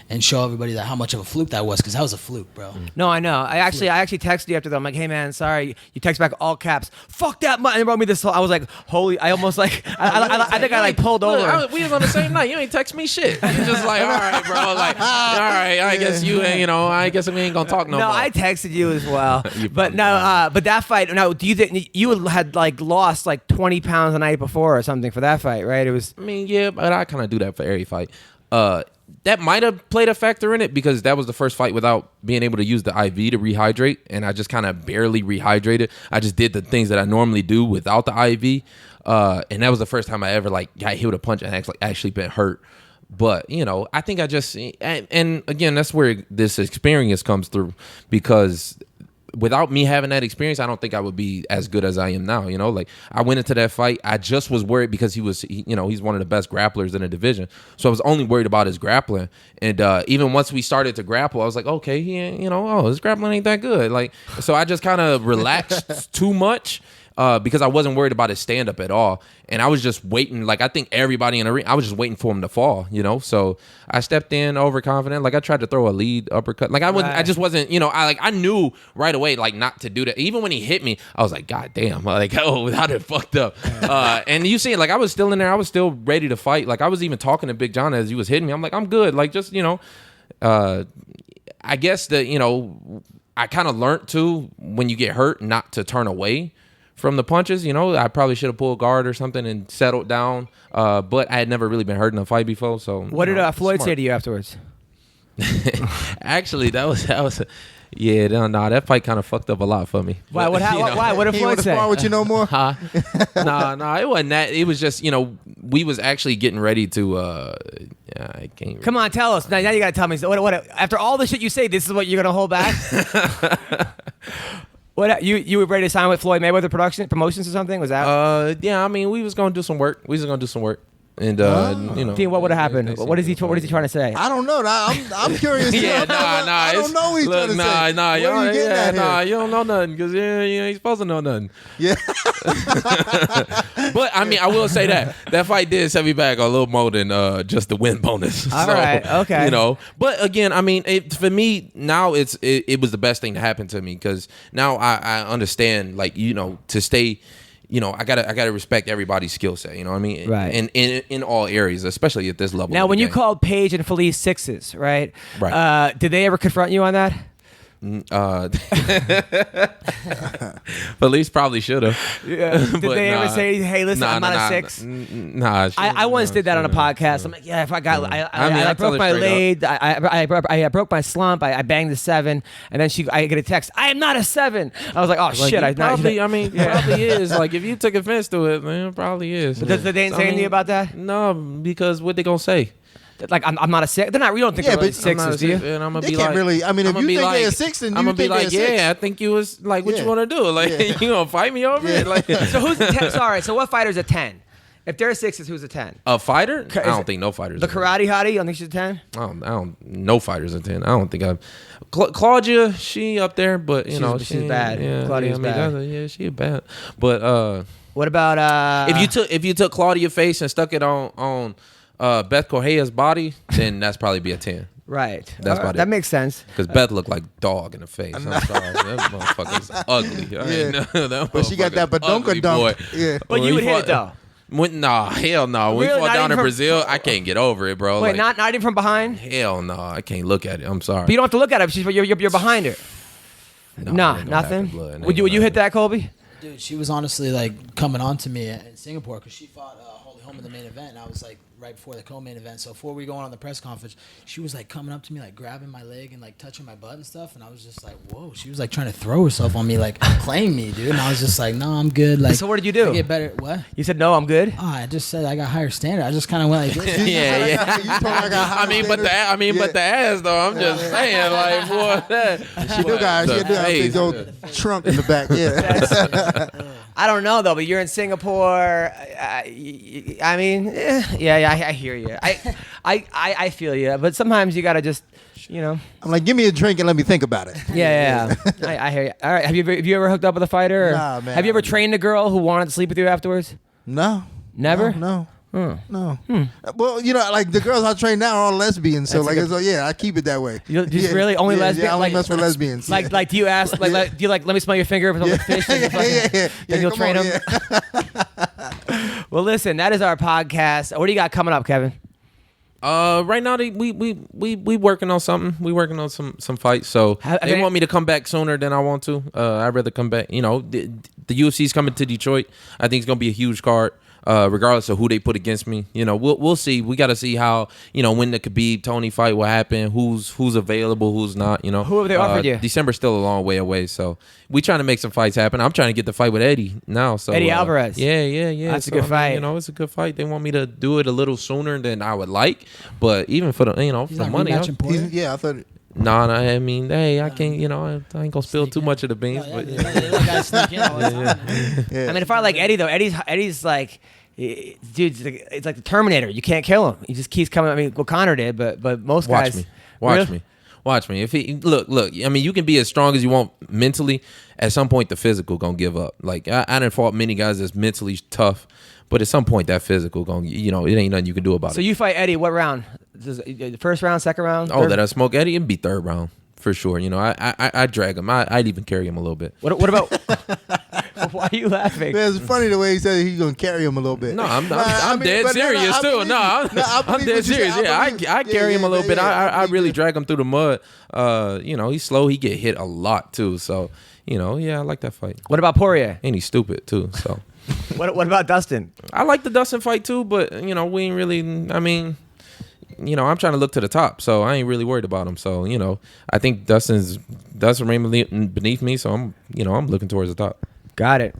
and show everybody that how much of a fluke that was, because that was a fluke, bro. No, I know. I actually texted you after that. I'm like, hey man, sorry. You text back all caps. Fuck that. And they wrote me this. I was like, holy. I almost like. I think I like pulled over. Look, we was on the same night. You ain't text me shit. You just like, all right, bro. Like, all right. I guess you ain't. I guess we ain't gonna talk no more. I texted you as well. You But probably no, but that fight. No, do you think you had like lost like 20 pounds the night before or something for that fight, right? It was. I mean, yeah, but I kind of do that for every fight. That might have played a factor in it, because that was the first fight without being able to use the IV to rehydrate, and I just kind of barely rehydrated. I just did the things that I normally do without the IV, and that was the first time I ever got hit with a punch and actually been hurt. But, I think I just, and again, that's where this experience comes through, because without me having that experience, I don't think I would be as good as I am now. Like I went into that fight, I just was worried because he's one of the best grapplers in the division. So I was only worried about his grappling. And even once we started to grapple, I was like, okay, his grappling ain't that good. Like, so I just kind of relaxed too much. Because I wasn't worried about his stand-up at all. And I was just waiting. Like, I think everybody in the ring, I was just waiting for him to fall, So I stepped in overconfident. Like, I tried to throw a lead uppercut. Like, I just wasn't, I knew right away, like, not to do that. Even when he hit me, I was like, God damn. Like, oh, how did it fucked up? And you see, like, I was still in there. I was still ready to fight. Like, I was even talking to Big John as he was hitting me. I'm like, I'm good. Like, just, I guess that, I kind of learned, too, when you get hurt, not to turn away from the punches. I probably should have pulled guard or something and settled down. But I had never really been hurt in a fight before. So what did Floyd say to you afterwards? Actually, that was yeah, no, that fight kind of fucked up a lot for me. Why? Why? What did Floyd say? Spar with you no more? Huh? No, it wasn't that. It was just, we was actually getting ready to. I can't. Come on, tell us now. You got to tell me. So what? After all the shit you say, this is what you're gonna hold back? What you were ready to sign with Floyd Mayweather promotions or something? Was that? Yeah. I mean, we was gonna do some work. And Dean, what would have happened? What is he trying to say? I don't know. I'm curious. Yeah, I don't know what he's trying to say. You don't know nothing because you ain't supposed to know nothing. Yeah. But I mean, I will say that fight did set me back a little more than just the win bonus. All right, okay. But again, I mean, for me now, it was the best thing to happen to me because now I understand, like, to stay. I gotta respect everybody's skill set. You know what I mean? Right. And in all areas, especially at this level. Now, when you game. called Paige and Felice sixes, right? Right. Did they ever confront you on that? Felice probably should have. Yeah. Did they ever say, "Hey, listen, I'm not a 6"? Nah. I once did that on a podcast. I'm like, yeah, if I got, I broke my lead, I broke my slump, I banged the 7, and then I get a text, I am not a 7. I was like, oh shit, probably is. Like, if you took offense to it, man, it probably is. But did they say anything about that? No, because what they gonna say? Like, I'm not a 6. They're not. You don't think they're really 6s, do you? And I'm gonna They be can't like, really. I mean, if you think they're a 6, then I'm you gonna be think like, they're a 6. yeah, I think you was like, what you want to do? Like, you gonna fight me over it? Like, so who's a 10? Sorry. So what fighter's a 10? If they're a 6, who's a 10? A fighter? I don't think no fighters. The karate hottie? You don't think she's a 10? I don't. No fighters a 10. I don't think I've. Claudia, she up there, but she's bad. Yeah, Claudia's bad. She bad. But what about if you took Claudia's face and stuck it on Beth Correa's body, then that's probably be a 10. Right. That's about it. That makes sense. Because Beth looked like dog in the face. I'm sorry. That motherfucker's ugly. Yeah. But she got that badonka dunk. Yeah. But you would hit it, though. Nah, hell no. When Really? we fought down in From Brazil, I can't get over it, bro. Wait, like, not even from behind? Hell no. I can't look at it. I'm sorry. But you don't have to look at it. You're behind her. No, Nothing? Would you hit that, Colby? Dude, she was honestly like coming on to me in Singapore because she fought Holy Holm in the main event, and I was like right before the co-main event. So before we go on the press conference, she was like coming up to me, like grabbing my leg and like touching my butt and stuff, and I was just like, whoa. She was like trying to throw herself on me, like playing me, dude. And I was just like, no, I'm good. Like, so what did you do? I get better. What? You said no, I'm good. Oh, I just said I got higher standard. I just kind of went like this. Yeah. You told her I got high but the ass though. I'm just saying, like, boy, that She do got a big old trunk in the back. Yeah. I don't know though, but you're in Singapore. I mean, I hear you. I feel you, but sometimes you gotta just, I'm like, give me a drink and let me think about it. Yeah. I hear you. All right, have you ever hooked up with a fighter? Or Nah, man. Have you ever trained a girl who wanted to sleep with you afterwards? No. Never? No. No. Well, like the girls I train now are all lesbians, so That's I keep it that way. You just really only lesbian? Yeah, I only like, mess with lesbians. Like, do you ask? Like, do you let me smell your finger if it's like fish? Yeah. Then you'll come train on, them. yeah. Well, listen, that is our podcast. What do you got coming up, Kevin? Right now we working on something. We working on some fights. So they want me to come back sooner than I want to. I'd rather come back. The UFC's coming to Detroit. I think it's gonna be a huge card. regardless of who they put against me. You know, we'll see. We got to see how, you know, when the Khabib Tony fight will happen, who's available, who's not. You know, Who have they offered you? December's still a long way away, so we trying to make some fights happen. I'm trying to get the fight with Eddie now. So Eddie Alvarez. Yeah. That's a So, good fight. You know, it's a good fight. They want me to do it a little sooner than I would like, but even for the, you know, He's for not money. rematching Poirier? Yeah, I thought. No, I mean, hey, I can't, you know, I ain't gonna spill too much of the beans, but They let guys sneak in all the time, man. Yeah. I mean, if I like Eddie though, Eddie's like, dude, it's like the Terminator. You can't kill him. He just keeps coming. I mean, what Connor did, but most guys. Watch me. If he look, I mean, you can be as strong as you want mentally. At some point, the physical gonna give up. Like I done fought many guys that's mentally tough, but at some point, that physical gonna, you know, it ain't nothing you can do about So it. you fight Eddie. What round? The first round, second round? Oh, third? that I smoke Eddie, it'd be third round for sure. You know, I drag him. I'd even carry him a little bit. What about? Why are you laughing? Man, it's funny the way he said he's gonna carry him a little bit. No, I'm I mean, dead but serious I too. believe No, you. I'm believe dead what you serious. said. Yeah, believe- I carry him a little bit. I believe really you. drag him through the mud. You know, he's slow. He get hit a lot too. So, you know, yeah, I like that fight. What about Poirier? And he's stupid too. So, What about Dustin? I like the Dustin fight too, but you know, we ain't really. I mean, you know, I'm trying to look to the top, so I ain't really worried about him. So, you know, I think Dustin remain beneath me, so I'm looking towards the top. Got it.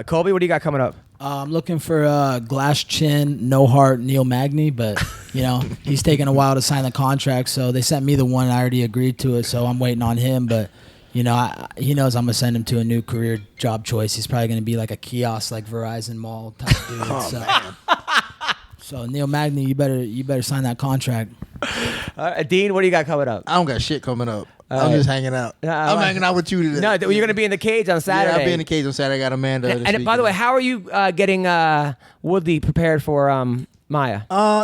Colby, what do you got coming up? I'm looking for glass chin, no heart Neil Magny, but you know he's taking a while to sign the contract. So they sent me the one. I already agreed to it, so I'm waiting on him. But you know, he knows I'm gonna send him to a new career job choice. He's probably gonna be like a kiosk, like Verizon Mall type dude. So Neil Magny, you better sign that contract. Dean, what do you got coming up? I don't got shit coming up. I'm just hanging out. I'm hanging out with you today. No, you're going to be in the cage on Saturday. Yeah, I'll be in the cage on Saturday. I got Amanda. And by the way, how are you getting Woodley prepared for Maya?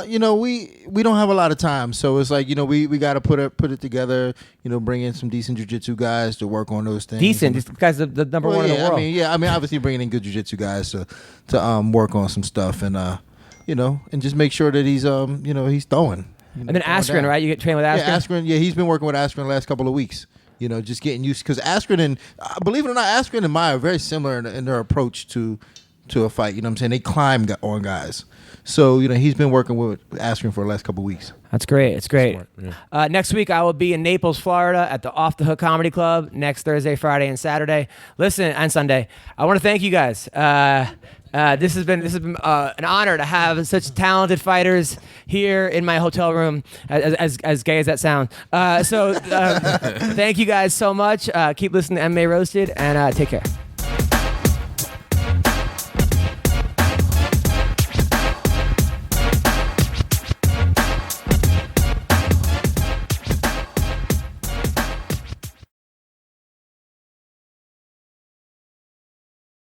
You know, we don't have a lot of time, so it's like, you know, we got to put it together. You know, bring in some decent jiu-jitsu guys to work on those things. Decent. This guy's the number one in the world. I mean, obviously bringing in good jiu-jitsu guys to work on some stuff and you know, and just make sure that he's you know, he's throwing. And then Askren, right? You get trained with Askren? Yeah, Askren. Yeah, he's been working with Askren the last couple of weeks. You know, just getting used, because Askren and believe it or not, Askren and Maya are very similar in their approach to a fight. You know what I'm saying? They climb on guys. So, you know, he's been working with Askren for the last couple of weeks. That's great. It's great. Smart, yeah. Next week, I will be in Naples, Florida at the Off the Hook Comedy Club next Thursday, Friday, and Saturday. Listen, and Sunday. I want to thank you guys. This has been an honor to have such talented fighters here in my hotel room, as gay as that sounds. Thank you guys so much. Keep listening to MMA Roasted, and take care.